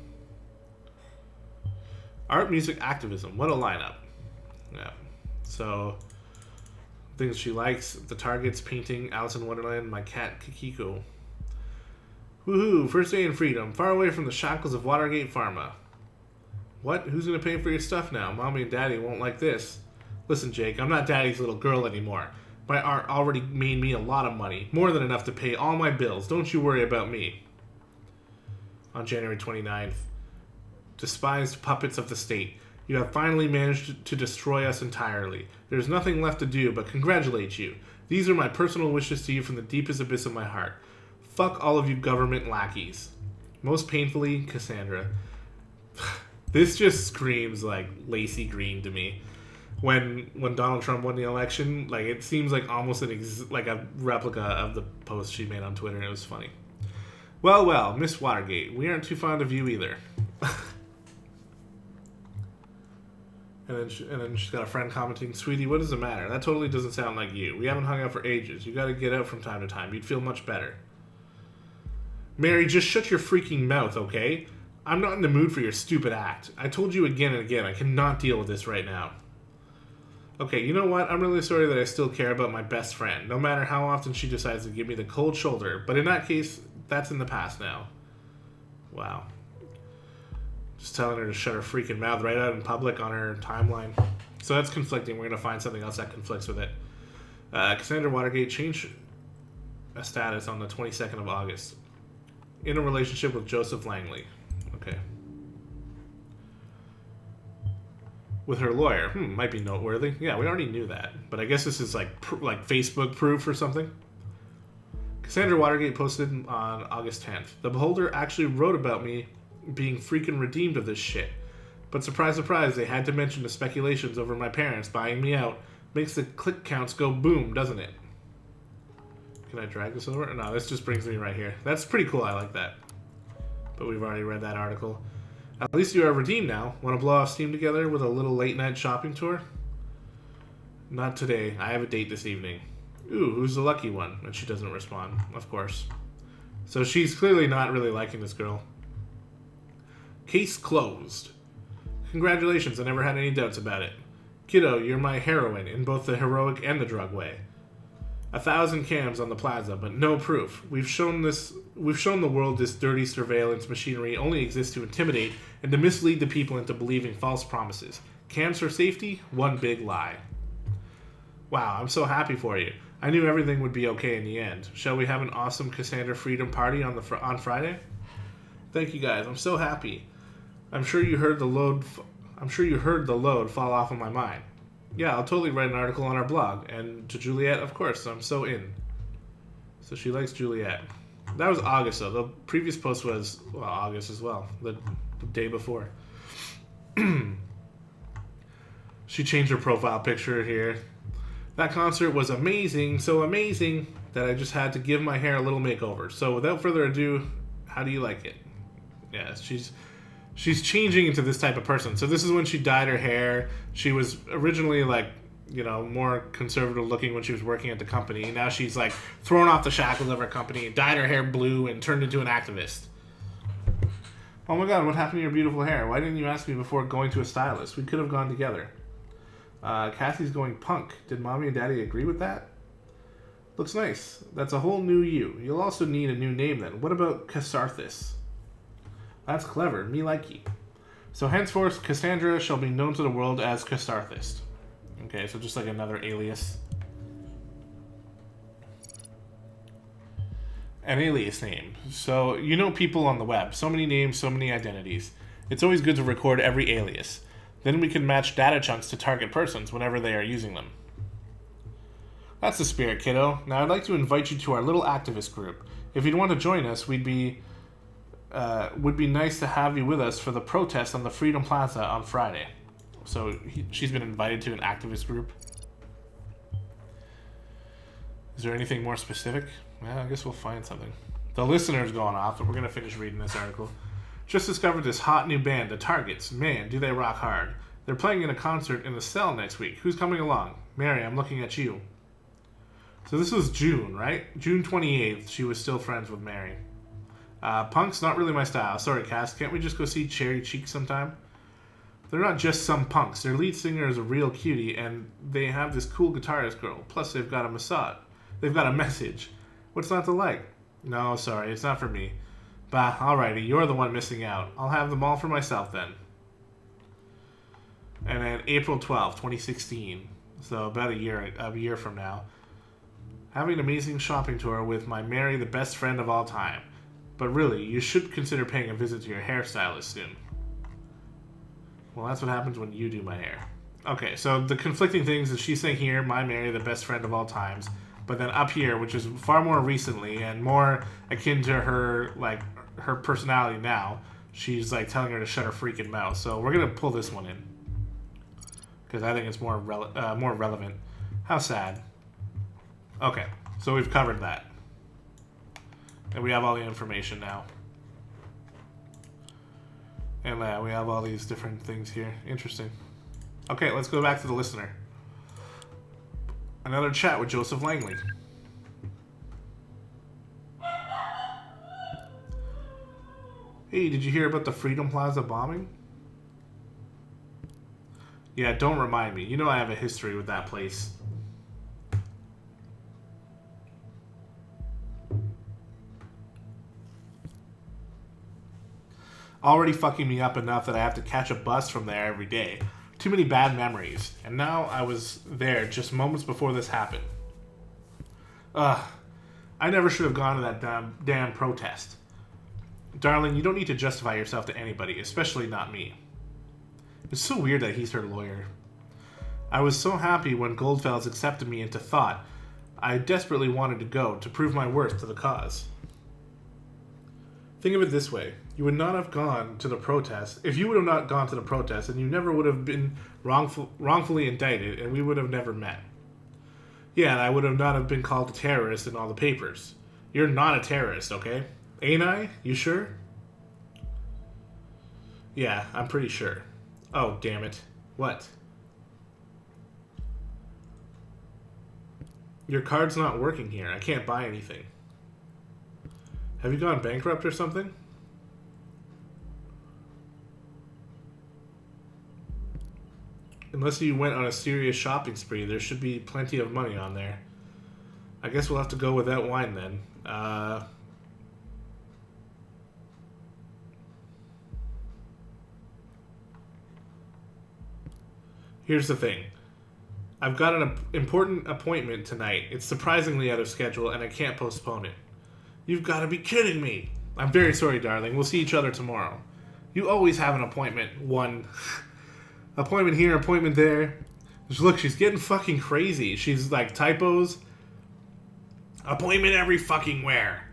Art, music, activism. What a lineup. Yeah. So, things she likes, the targets, painting, Alice in Wonderland, my cat, Kikiko. Woohoo, first day in freedom, far away from the shackles of Watergate Pharma. What? Who's going to pay for your stuff now? Mommy and Daddy won't like this. Listen, Jake, I'm not Daddy's little girl anymore. My art already made me a lot of money, more than enough to pay all my bills. Don't you worry about me. On January 29th, despised puppets of the state, you have finally managed to destroy us entirely. There's nothing left to do but congratulate you. These are my personal wishes to you from the deepest abyss of my heart. Fuck all of you government lackeys. Most painfully, Cassandra. This just screams like Lacey Green to me. When Donald Trump won the election, like, it seems like almost like a replica of the post she made on Twitter, and it was funny. Well, Miss Watergate, we aren't too fond of you either. and then she's got a friend commenting, Sweetie, what does it matter? That totally doesn't sound like you. We haven't hung out for ages. You gotta get out from time to time. You'd feel much better. Mary, just shut your freaking mouth, okay? I'm not in the mood for your stupid act. I told you again and again, I cannot deal with this right now. Okay, you know what? I'm really sorry that I still care about my best friend, no matter how often she decides to give me the cold shoulder. But in that case, that's in the past now. Wow. Just telling her to shut her freaking mouth right out in public on her timeline. So that's conflicting. We're going to find something else that conflicts with it. Cassandra Watergate changed a status on the 22nd of August. In a relationship with Joseph Langley. Okay. With her lawyer. Might be noteworthy. Yeah, we already knew that. But I guess this is like Facebook proof or something. Cassandra Watergate posted on August 10th. The Beholder actually wrote about me being freaking redeemed of this shit. But surprise, surprise, they had to mention the speculations over my parents buying me out. Makes the click counts go boom, doesn't it? Can I drag this over? No, this just brings me right here. That's pretty cool. I like that. But we've already read that article. At least you are redeemed now. Want to blow off steam together with a little late-night shopping tour? Not today. I have a date this evening. Ooh, who's the lucky one? And she doesn't respond, of course. So she's clearly not really liking this girl. Case closed. Congratulations, I never had any doubts about it. Kiddo, you're my heroine in both the heroic and the drug way. 1,000 cams on the plaza, but no proof. We've shown the world this dirty surveillance machinery only exists to intimidate and to mislead the people into believing false promises. Cams for safety? One big lie. Wow, I'm so happy for you. I knew everything would be okay in the end. Shall we have an awesome Cassandra Freedom Party on Friday? Thank you guys. I'm so happy. I'm sure you heard the load fall off of my mind. Yeah, I'll totally write an article on our blog. And to Juliet, of course, I'm so in. So she likes Juliet. That was August, though. The previous post was, August as well. The day before. She changed her profile picture here. That concert was amazing, so amazing, that I just had to give my hair a little makeover. So without further ado, how do you like it? Yeah, she's changing into this type of person. So this is when she dyed her hair. She was originally more conservative looking when she was working at the company. Now she's thrown off the shackles of her company, dyed her hair blue, and turned into an activist. Oh my god, what happened to your beautiful hair? Why didn't you ask me before going to a stylist? We could have gone together. Cassie's going punk. Did mommy and daddy agree with that? Looks nice. That's a whole new you. You'll also need a new name then. What about Cassarthus? That's clever. Me likey. So henceforth, Cassandra shall be known to the world as Cassarthus. Okay, so just like another alias. An alias name. So, you know people on the web. So many names, so many identities. It's always good to record every alias. Then we can match data chunks to target persons whenever they are using them. That's the spirit, kiddo. Now I'd like to invite you to our little activist group. If you'd want to join us, would be nice to have you with us for the protest on the Freedom Plaza on Friday. So she's been invited to an activist group. Is there anything more specific? Well, I guess we'll find something. The listener's gone off, and we're going to finish reading this article. Just discovered this hot new band, The Targets. Man, do they rock hard. They're playing in a concert in the Cell next week. Who's coming along? Mary, I'm looking at you. So this was June, right? June 28th, she was still friends with Mary. Punk's not really my style. Sorry, Cass. Can't we just go see Cherry Cheek sometime? They're not just some punks. Their lead singer is a real cutie, and they have this cool guitarist girl. Plus, they've got a massage. They've got a message. What's not to like? No, sorry, it's not for me. Bah, alrighty, you're the one missing out. I'll have them all for myself then. And then April 12th, 2016. So about a year from now. Having an amazing shopping tour with my Mary, the best friend of all time. But really, you should consider paying a visit to your hairstylist soon. Well, that's what happens when you do my hair. Okay, so the conflicting things is she's saying here, my Mary, the best friend of all times. But then up here, which is far more recently and more akin to her, like, her personality now, she's, like, telling her to shut her freaking mouth. So we're going to pull this one in. Because I think it's more relevant. How sad. Okay, so we've covered that. And we have all the information now. And we have all these different things here. Interesting. Okay, let's go back to the listener. Another chat with Joseph Langley. Hey, did you hear about the Freedom Plaza bombing? Yeah, don't remind me. You know I have a history with that place. Already fucking me up enough that I have to catch a bus from there every day. Too many bad memories. And now I was there just moments before this happened. Ugh. I never should have gone to that damn protest. Darling, you don't need to justify yourself to anybody, especially not me. It's so weird that he's her lawyer. I was so happy when Goldfels accepted me into thought. I desperately wanted to go to prove my worth to the cause. Think of it this way. You would not have gone to the protest. If you would have not gone to the protest, then you never would have been wrongfully indicted, and we would have never met. Yeah, and I would have not have been called a terrorist in all the papers. You're not a terrorist, okay? Ain't I? You sure? Yeah, I'm pretty sure. Oh, damn it. What? Your card's not working here. I can't buy anything. Have you gone bankrupt or something? Unless you went on a serious shopping spree, there should be plenty of money on there. I guess we'll have to go without wine then. Here's the thing. I've got an important appointment tonight. It's surprisingly out of schedule, and I can't postpone it. You've got to be kidding me. I'm very sorry, darling. We'll see each other tomorrow. You always have an appointment. One. Appointment here, appointment there. Just look, she's getting fucking crazy. She's like typos. Appointment every fucking where.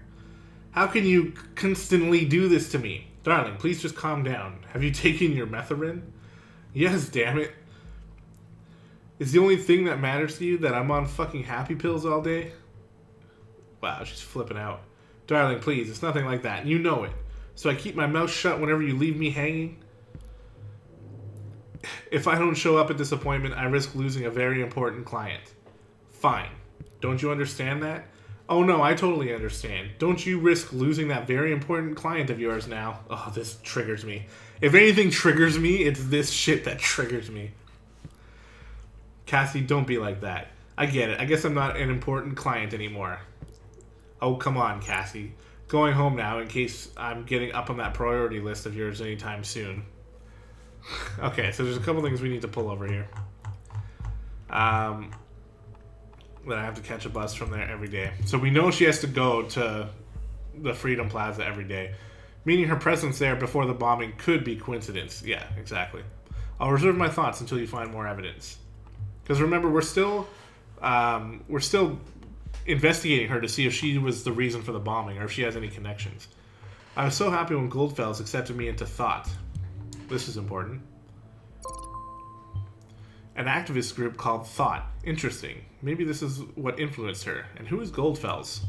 How can you constantly do this to me? Darling, please just calm down. Have you taken your Methorin? Yes, damn it. Is the only thing that matters to you that I'm on fucking happy pills all day? Wow, she's flipping out. Darling, please, it's nothing like that. You know it. So I keep my mouth shut whenever you leave me hanging? If I don't show up at this appointment, I risk losing a very important client. Fine. Don't you understand that? Oh no, I totally understand. Don't you risk losing that very important client of yours now? Oh, this triggers me. If anything triggers me, it's this shit that triggers me. Cassie, don't be like that. I get it. I guess I'm not an important client anymore. Oh, come on, Cassie. Going home now in case I'm getting up on that priority list of yours anytime soon. Okay, so there's a couple things we need to pull over here. That I have to catch a bus from there every day. So we know she has to go to the Freedom Plaza every day, meaning her presence there before the bombing could be coincidence. Yeah, exactly. I'll reserve my thoughts until you find more evidence. Because remember, we're still investigating her to see if she was the reason for the bombing or if she has any connections. I was so happy when Goldfels accepted me into Thought. This is important. An activist group called Thought. Interesting. Maybe this is what influenced her. And who is Goldfels?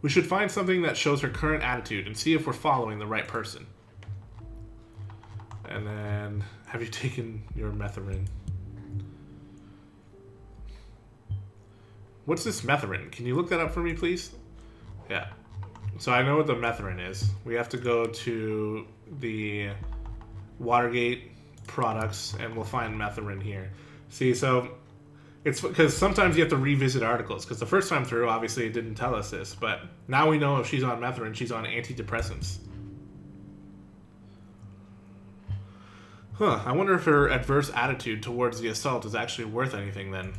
We should find something that shows her current attitude and see if we're following the right person. And then, have you taken your Methorin? What's this Methorin? Can you look that up for me, please? Yeah. So I know what the Methorin is. We have to go to the Watergate products and we'll find Methorin here. See, so it's because sometimes you have to revisit articles because the first time through, obviously, it didn't tell us this, but now we know if she's on Methorin, she's on antidepressants. I wonder if her adverse attitude towards the assault is actually worth anything then.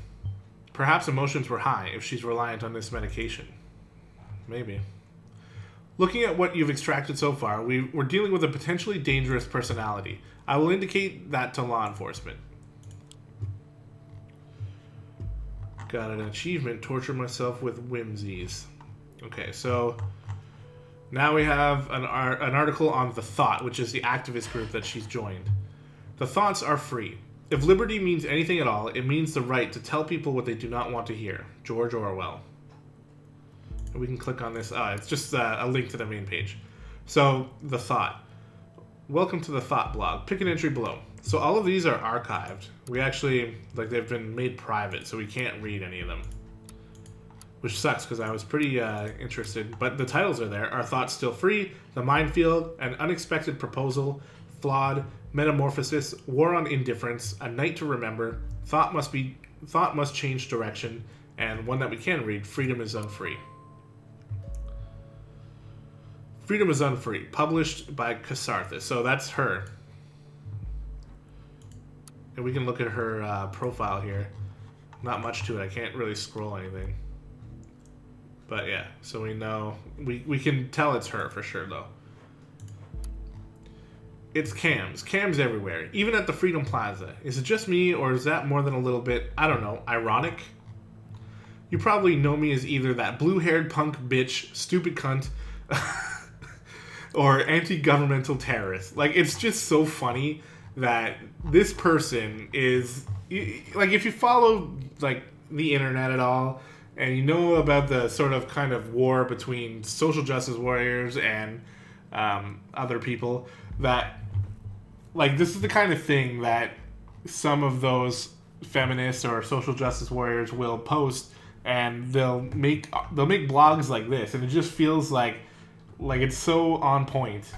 Perhaps emotions were high if she's reliant on this medication. Maybe. Looking at what you've extracted so far, we're dealing with a potentially dangerous personality. I will indicate that to law enforcement. Got an achievement, torture myself with whimsies. Okay, so now we have an article on The Thought, which is the activist group that she's joined. The thoughts are free. If liberty means anything at all, it means the right to tell people what they do not want to hear. George Orwell. And we can click on this. It's just a link to the main page. So, The Thought. Welcome to The Thought blog. Pick an entry below. So all of these are archived. We actually, they've been made private, so we can't read any of them. Which sucks, because I was pretty interested. But the titles are there. Are Thoughts Still Free? The Minefield. An Unexpected Proposal. Flawed. Metamorphosis, War on Indifference, A Night to Remember, Thought Must Change Direction, and one that we can read, Freedom is Unfree. Freedom is Unfree, published by Cassandra. So that's her. And we can look at her profile here. Not much to it. I can't really scroll anything. But yeah, so we know. We can tell it's her for sure, though. It's cams. Cams everywhere. Even at the Freedom Plaza. Is it just me, or is that more than a little bit, I don't know, ironic? You probably know me as either that blue-haired punk bitch, stupid cunt, or anti-governmental terrorist. It's just so funny that this person is... if you follow, the internet at all, and you know about the sort of kind of war between social justice warriors and other people... that this is the kind of thing that some of those feminists or social justice warriors will post, and they'll make blogs like this, and it just feels like it's so on point.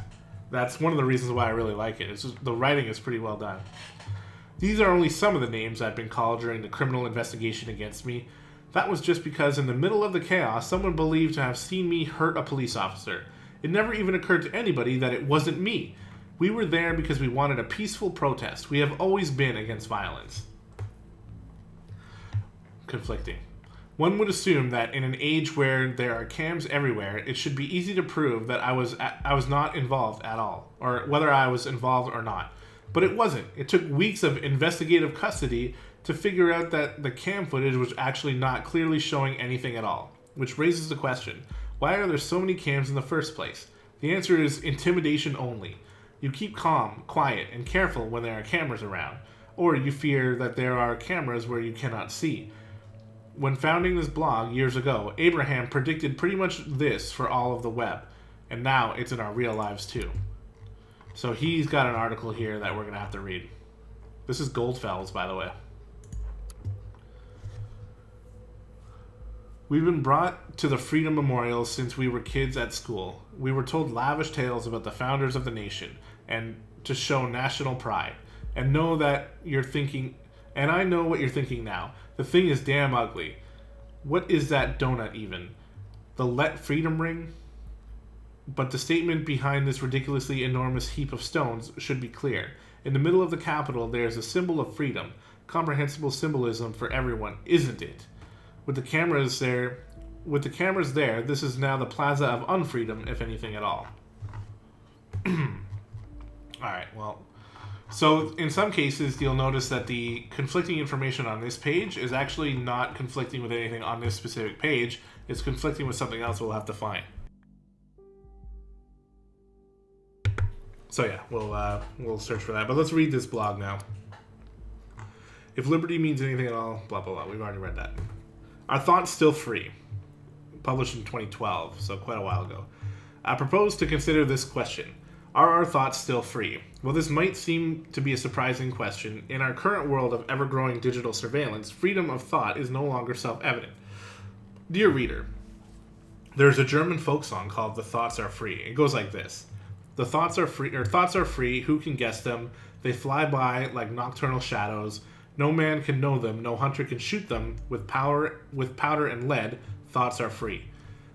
That's one of the reasons why I really like it. It's just, the writing is pretty well done. These are only some of the names I've been called during the criminal investigation against me. That was just because in the middle of the chaos, someone believed to have seen me hurt a police officer. It never even occurred to anybody that it wasn't me. We were there because we wanted a peaceful protest. We have always been against violence. Conflicting. One would assume that in an age where there are cams everywhere, it should be easy to prove that I was not involved at all, or whether I was involved or not. But it wasn't. It took weeks of investigative custody to figure out that the cam footage was actually not clearly showing anything at all. Which raises the question, why are there so many cams in the first place? The answer is intimidation only. You keep calm, quiet, and careful when there are cameras around, or you fear that there are cameras where you cannot see. When founding this blog years ago, Abraham predicted pretty much this for all of the web, and now it's in our real lives too. So he's got an article here that we're going to have to read. This is Goldfels, by the way. We've been brought to the Freedom Memorial since we were kids at school. We were told lavish tales about the founders of the nation, and to show national pride. And know that you're thinking, And I know what you're thinking now. The thing is damn ugly. What is that donut even? The Let Freedom ring? But the statement behind this ridiculously enormous heap of stones should be clear. In the middle of the Capitol, there is a symbol of freedom. Comprehensible symbolism for everyone, isn't it? With the cameras there, this is now the plaza of unfreedom, if anything at all. Alright, well. So, in some cases, you'll notice that the conflicting information on this page is actually not conflicting with anything on this specific page. It's conflicting with something else we'll have to find. So yeah, we'll search for that. But let's read this blog now. If liberty means anything at all, blah, blah, blah. We've already read that. Our Thoughts Still Free. Published in 2012, so quite a while ago. I propose to consider this question. Are our thoughts still free? Well, this might seem to be a surprising question. In our current world of ever-growing digital surveillance, freedom of thought is no longer self-evident. Dear reader, there's a German folk song called The Thoughts Are Free. It goes like this. The thoughts are free, or thoughts are free, who can guess them? They fly by like nocturnal shadows. No man can know them, no hunter can shoot them. With powder and lead, thoughts are free.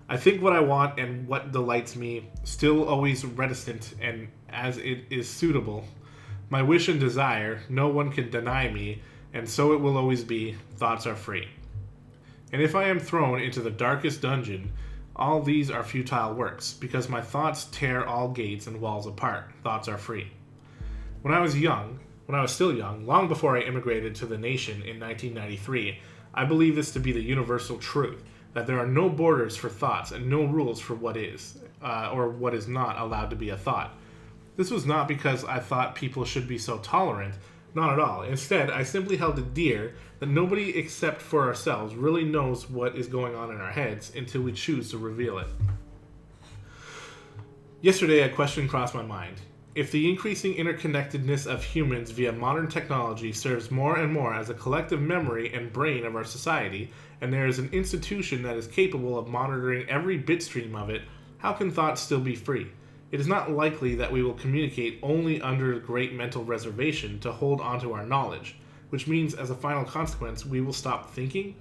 I think what I want and what delights me, still always reticent and as it is suitable. My wish and desire, no one can deny me, and so it will always be, thoughts are free. And if I am thrown into the darkest dungeon, all these are futile works, because my thoughts tear all gates and walls apart. Thoughts are free. When I was still young, long before I immigrated to the nation in 1993, I believed this to be the universal truth, that there are no borders for thoughts and no rules for what is, or what is not allowed to be a thought. This was not because I thought people should be so tolerant, not at all. Instead, I simply held it dear that nobody except for ourselves really knows what is going on in our heads until we choose to reveal it. Yesterday, a question crossed my mind. If the increasing interconnectedness of humans via modern technology serves more and more as a collective memory and brain of our society, and there is an institution that is capable of monitoring every bitstream of it, how can thought still be free? It is not likely that we will communicate only under great mental reservation to hold onto our knowledge, which means as a final consequence we will stop thinking.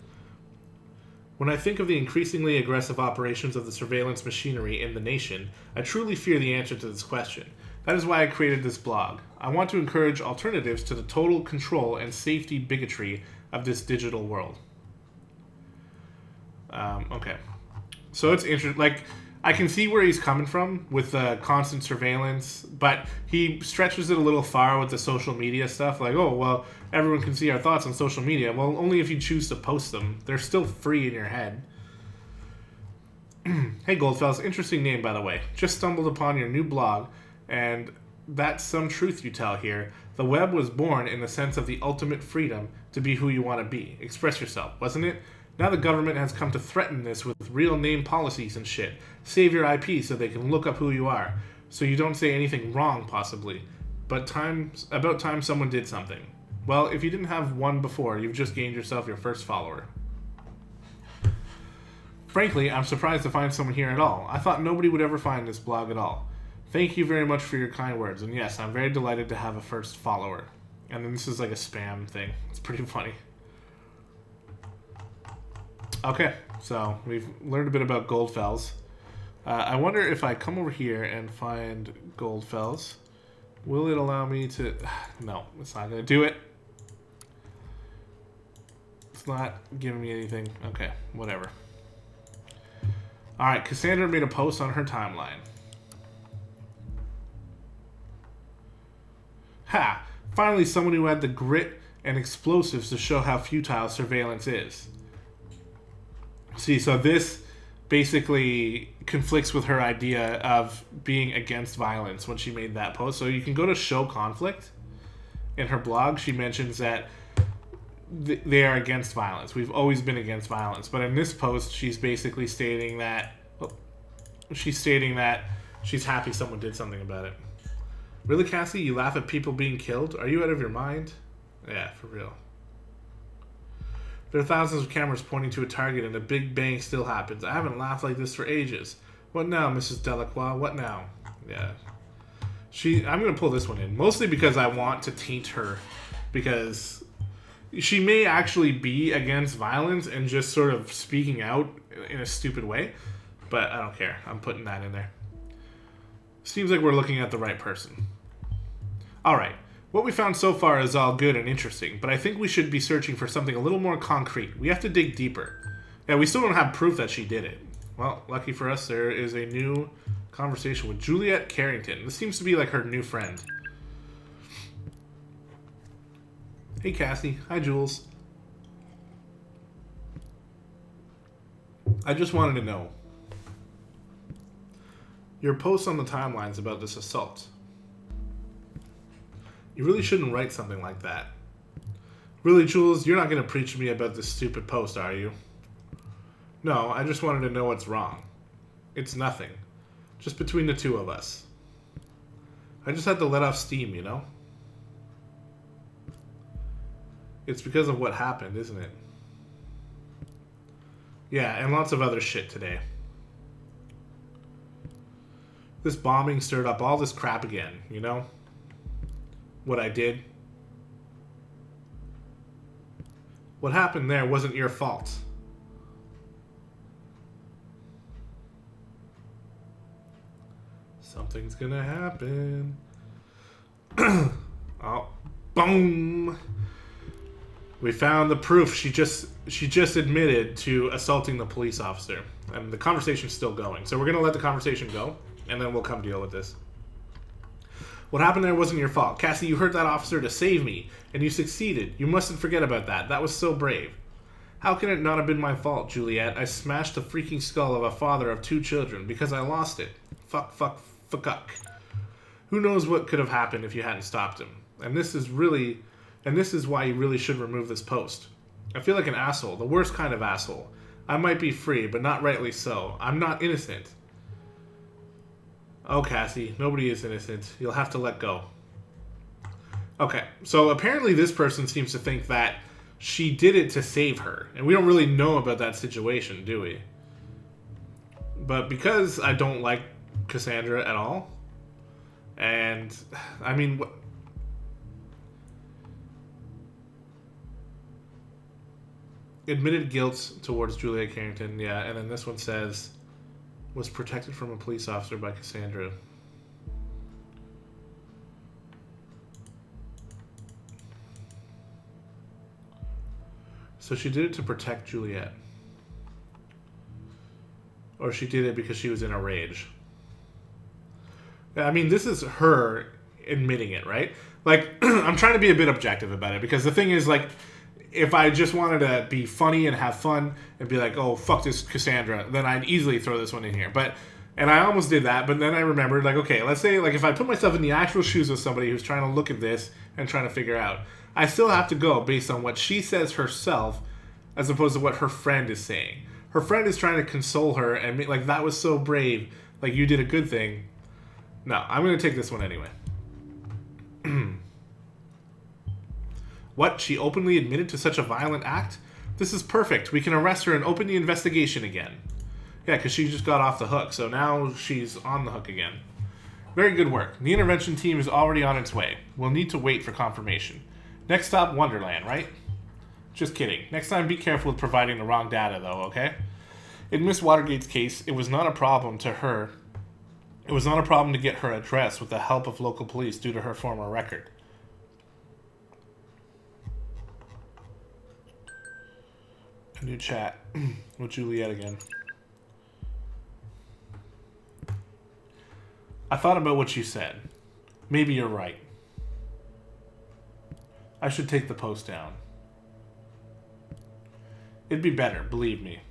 When I think of the increasingly aggressive operations of the surveillance machinery in the nation, I truly fear the answer to this question. That is why I created this blog. I want to encourage alternatives to the total control and safety bigotry of this digital world. Okay. So it's interesting. Like, I can see where he's coming from with the constant surveillance, but he stretches it a little far with the social media stuff. Like, oh, well, everyone can see our thoughts on social media. Well, only if you choose to post them. They're still free in your head. Hey, Goldfellas, interesting name, by the way. Just stumbled upon your new blog, and that's some truth you tell here. The web was born in the sense of the ultimate freedom to be who you want to be. Express yourself, wasn't it? Now the government has come to threaten this with real name policies and shit. Save your IP so they can look up who you are. So you don't say anything wrong, possibly. But about time someone did something. Well, if you didn't have one before, you've just gained yourself your first follower. Frankly, I'm surprised to find someone here at all. I thought nobody would ever find this blog at all. Thank you very much for your kind words. And yes, I'm very delighted to have a first follower. And then this is like a spam thing. It's pretty funny. Okay, so we've learned a bit about Goldfells. I wonder if I come over here and find Goldfells, will it allow me to... No, it's not going to do it. It's not giving me anything. Okay, whatever. Alright, Cassandra made a post on her timeline. Ha! Finally someone who had the grit and explosives to show how futile surveillance is. See, so this basically conflicts with her idea of being against violence when she made that post. So you can go to Show Conflict. In her blog, she mentions that they are against violence. We've always been against violence. But in this post, she's basically stating that... she's happy someone did something about it. Really, Cassie? You laugh at people being killed? Are you out of your mind? Yeah, for real. There are thousands of cameras pointing to a target and a big bang still happens. I haven't laughed like this for ages. What now, Mrs. Delacroix? What now? Yeah. I'm going to pull this one in. Mostly because I want to taint her. Because She may actually be against violence and just sort of speaking out in a stupid way, but I don't care. I'm putting that in there. Seems like we're looking at the right person. Alright, what we found so far is all good and interesting, but I think we should be searching for something a little more concrete. We have to dig deeper. Yeah, we still don't have proof that she did it. Well, lucky for us, there is a new conversation with Juliet Carrington. This seems to be like her new friend. Hey, Cassie. Hi, Jules. I just wanted to know. Your posts on the timelines about this assault. You really shouldn't write something like that. Really, Jules, you're not going to preach to me about this stupid post, are you? No, I just wanted to know what's wrong. It's nothing. Just between the two of us. I just had to let off steam, you know? It's because of what happened, isn't it? Yeah, and lots of other shit today. This bombing stirred up all this crap again, you know? What I did. What happened there wasn't your fault. Something's gonna happen. Oh, boom! We found the proof. She just admitted to assaulting the police officer. And the conversation's still going. So we're going to let the conversation go, and then we'll come deal with this. What happened there wasn't your fault. Cassie, you hurt that officer to save me, and you succeeded. You mustn't forget about that. That was so brave. How can it not have been my fault, Juliet? I smashed the freaking skull of a father of 2 children because I lost it. Fuck. Who knows what could have happened if you hadn't stopped him. And this is why you really should remove this post. I feel like an asshole, the worst kind of asshole. I might be free, but not rightly so. I'm not innocent. Oh, Cassie, nobody is innocent. You'll have to let go. Okay, so apparently this person seems to think that she did it to save her. And we don't really know about that situation, do we? But because I don't like Cassandra at all, and, I mean... Admitted guilt towards Juliet Carrington, yeah, and then this one says, was protected from a police officer by Cassandra. So she did it to protect Juliet. Or she did it because she was in a rage. I mean, this is her admitting it, right? Like, I'm trying to be a bit objective about it, because the thing is, like, if I just wanted to be funny and have fun and be like, oh, fuck this Cassandra, then I'd easily throw this one in here. And I almost did that, but then I remembered, like, okay, let's say, like, if I put myself in the actual shoes of somebody who's trying to look at this and trying to figure out, I still have to go based on what she says herself as opposed to what her friend is saying. Her friend is trying to console her and make, like, that was so brave, like, you did a good thing. No, I'm going to take this one anyway. What? She openly admitted to such a violent act? This is perfect. We can arrest her and open the investigation again. Yeah, because she just got off the hook, so now she's on the hook again. Very good work. The intervention team is already on its way. We'll need to wait for confirmation. Next stop, Wonderland, right? Just kidding. Next time, be careful with providing the wrong data, though, okay? In Miss Watergate's case, it was not a problem to her. It was not a problem to get her address with the help of local police due to her former record. A new chat with Juliet again. I thought about what you said. Maybe you're right. I should take the post down. It'd be better, believe me.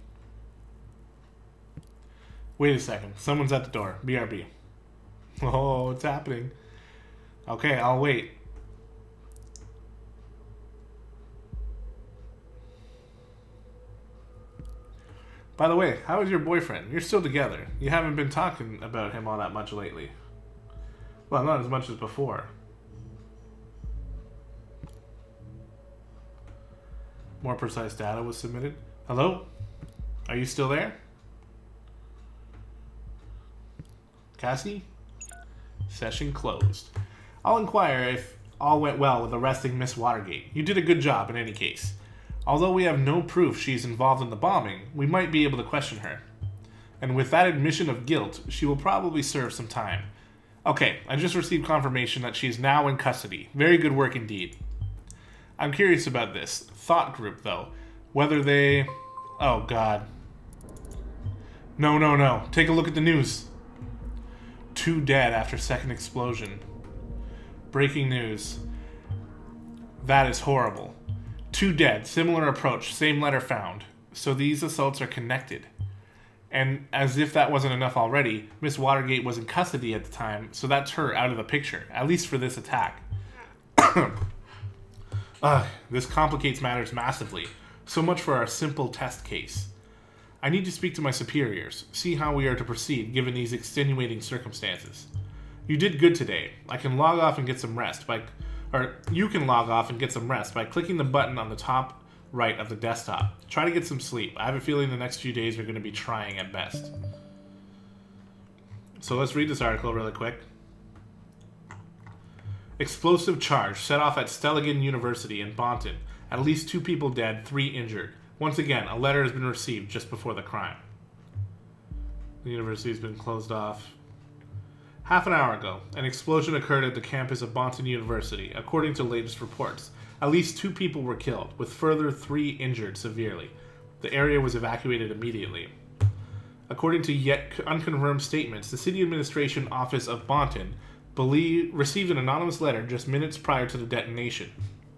Wait a second. Someone's at the door. BRB. Oh, it's happening. Okay, I'll wait. By the way, how is your boyfriend? You're still together. You haven't been talking about him all that much lately. Well, not as much as before. More precise data was submitted. Hello? Are you still there? Cassie? Session closed. I'll inquire if All went well with arresting Miss Watergate. You did a good job in any case. Although we have no proof she's involved in the bombing, we might be able to question her. And with that admission of guilt, she will probably serve some time. Okay, I just received confirmation that she is now in custody. Very good work indeed. I'm curious about this thought group, though. Whether they... Oh, God. No. Take a look at the news. 2 dead after second explosion. Breaking news. That is horrible. 2 dead, similar approach, same letter found. So these assaults are connected. And as if that wasn't enough already, Miss Watergate was in custody at the time, so that's her out of the picture, at least for this attack. This complicates matters massively. So much for our simple test case. I need to speak to my superiors, see how we are to proceed given these extenuating circumstances. You did good today. I can log off and get some rest you can log off and get some rest by clicking the button on the top right of the desktop. Try to get some sleep. I have a feeling the next few days are going to be trying at best. So let's read this article really quick. Explosive charge set off at Stelligan University in Bonton. At least 2 people dead, 3 injured. Once again, a letter has been received just before the crime. The university has been closed off. Half an hour ago, an explosion occurred at the campus of Bonton University. According to latest reports, at least 2 people were killed, with further 3 injured severely. The area was evacuated immediately. According to yet unconfirmed statements, the city administration office of Bonton received an anonymous letter just minutes prior to the detonation,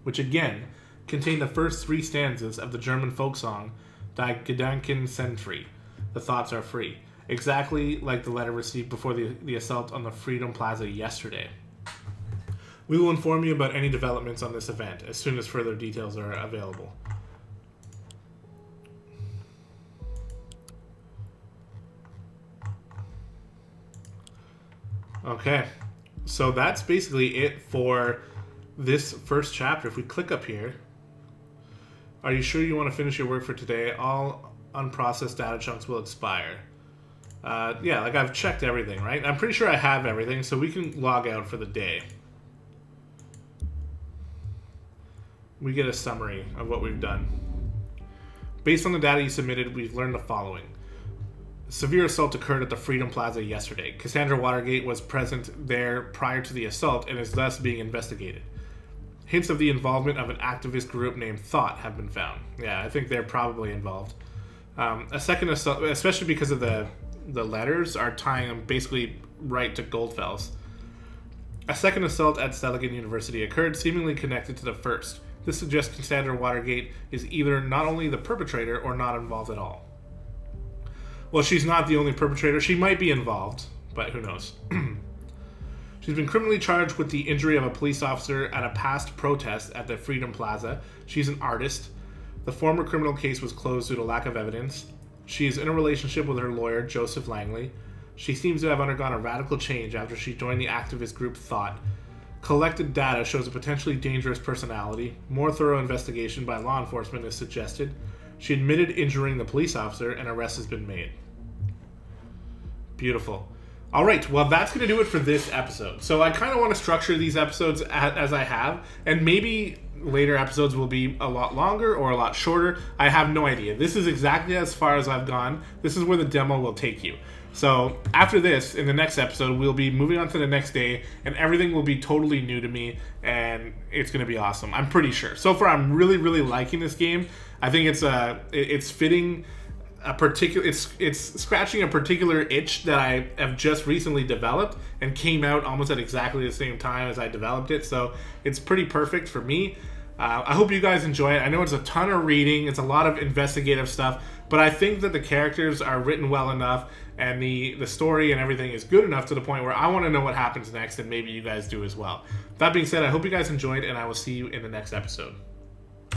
which again contained the first 3 stanzas of the German folk song Die Gedanken sind frei, the thoughts are free, exactly like the letter received before the assault on the Freedom Plaza yesterday. We will inform you about any developments on this event as soon as further details are available. Okay, so that's basically it for this first chapter. If we click up here, are you sure you want to finish your work for today? All unprocessed data chunks will expire. Yeah, like I've checked everything, right? I'm pretty sure I have everything, so we can log out for the day. We get a summary of what we've done. Based on the data you submitted, we've learned the following. Severe assault occurred at the Freedom Plaza yesterday. Cassandra Watergate was present there prior to the assault and is thus being investigated. Hints of the involvement of an activist group named Thought have been found. Yeah, I think they're probably involved. A second assault, especially because of the letters, are tying them basically right to Goldfell's. A second assault at Stelligan University occurred, seemingly connected to the first. This suggests Cassandra Watergate is either not only the perpetrator or not involved at all. Well, she's not the only perpetrator. She might be involved, but who knows. She's been criminally charged with the injury of a police officer at a past protest at the Freedom Plaza. She's an artist. The former criminal case was closed due to lack of evidence. She is in a relationship with her lawyer, Joseph Langley. She seems to have undergone a radical change after she joined the activist group Thought. Collected data shows a potentially dangerous personality. More thorough investigation by law enforcement is suggested. She admitted injuring the police officer, and arrest has been made. Beautiful. All right, well, that's going to do it for this episode. So I kind of want to structure these episodes as I have, and maybe later episodes will be a lot longer or a lot shorter. I have no idea. This is exactly as far as I've gone. This is where the demo will take you. So after this, in the next episode, we'll be moving on to the next day, and everything will be totally new to me, and it's going to be awesome. I'm pretty sure. So far, I'm really, really liking this game. I think it's fitting a particular, it's scratching a particular itch that I have just recently developed and came out almost at exactly the same time as I developed it. So it's pretty perfect for me. I hope you guys enjoy it. I know it's a ton of reading. It's a lot of investigative stuff, but I think that the characters are written well enough and the story and everything is good enough to the point where I want to know what happens next, and maybe you guys do as well. That being said, I hope you guys enjoyed, and I will see you in the next episode.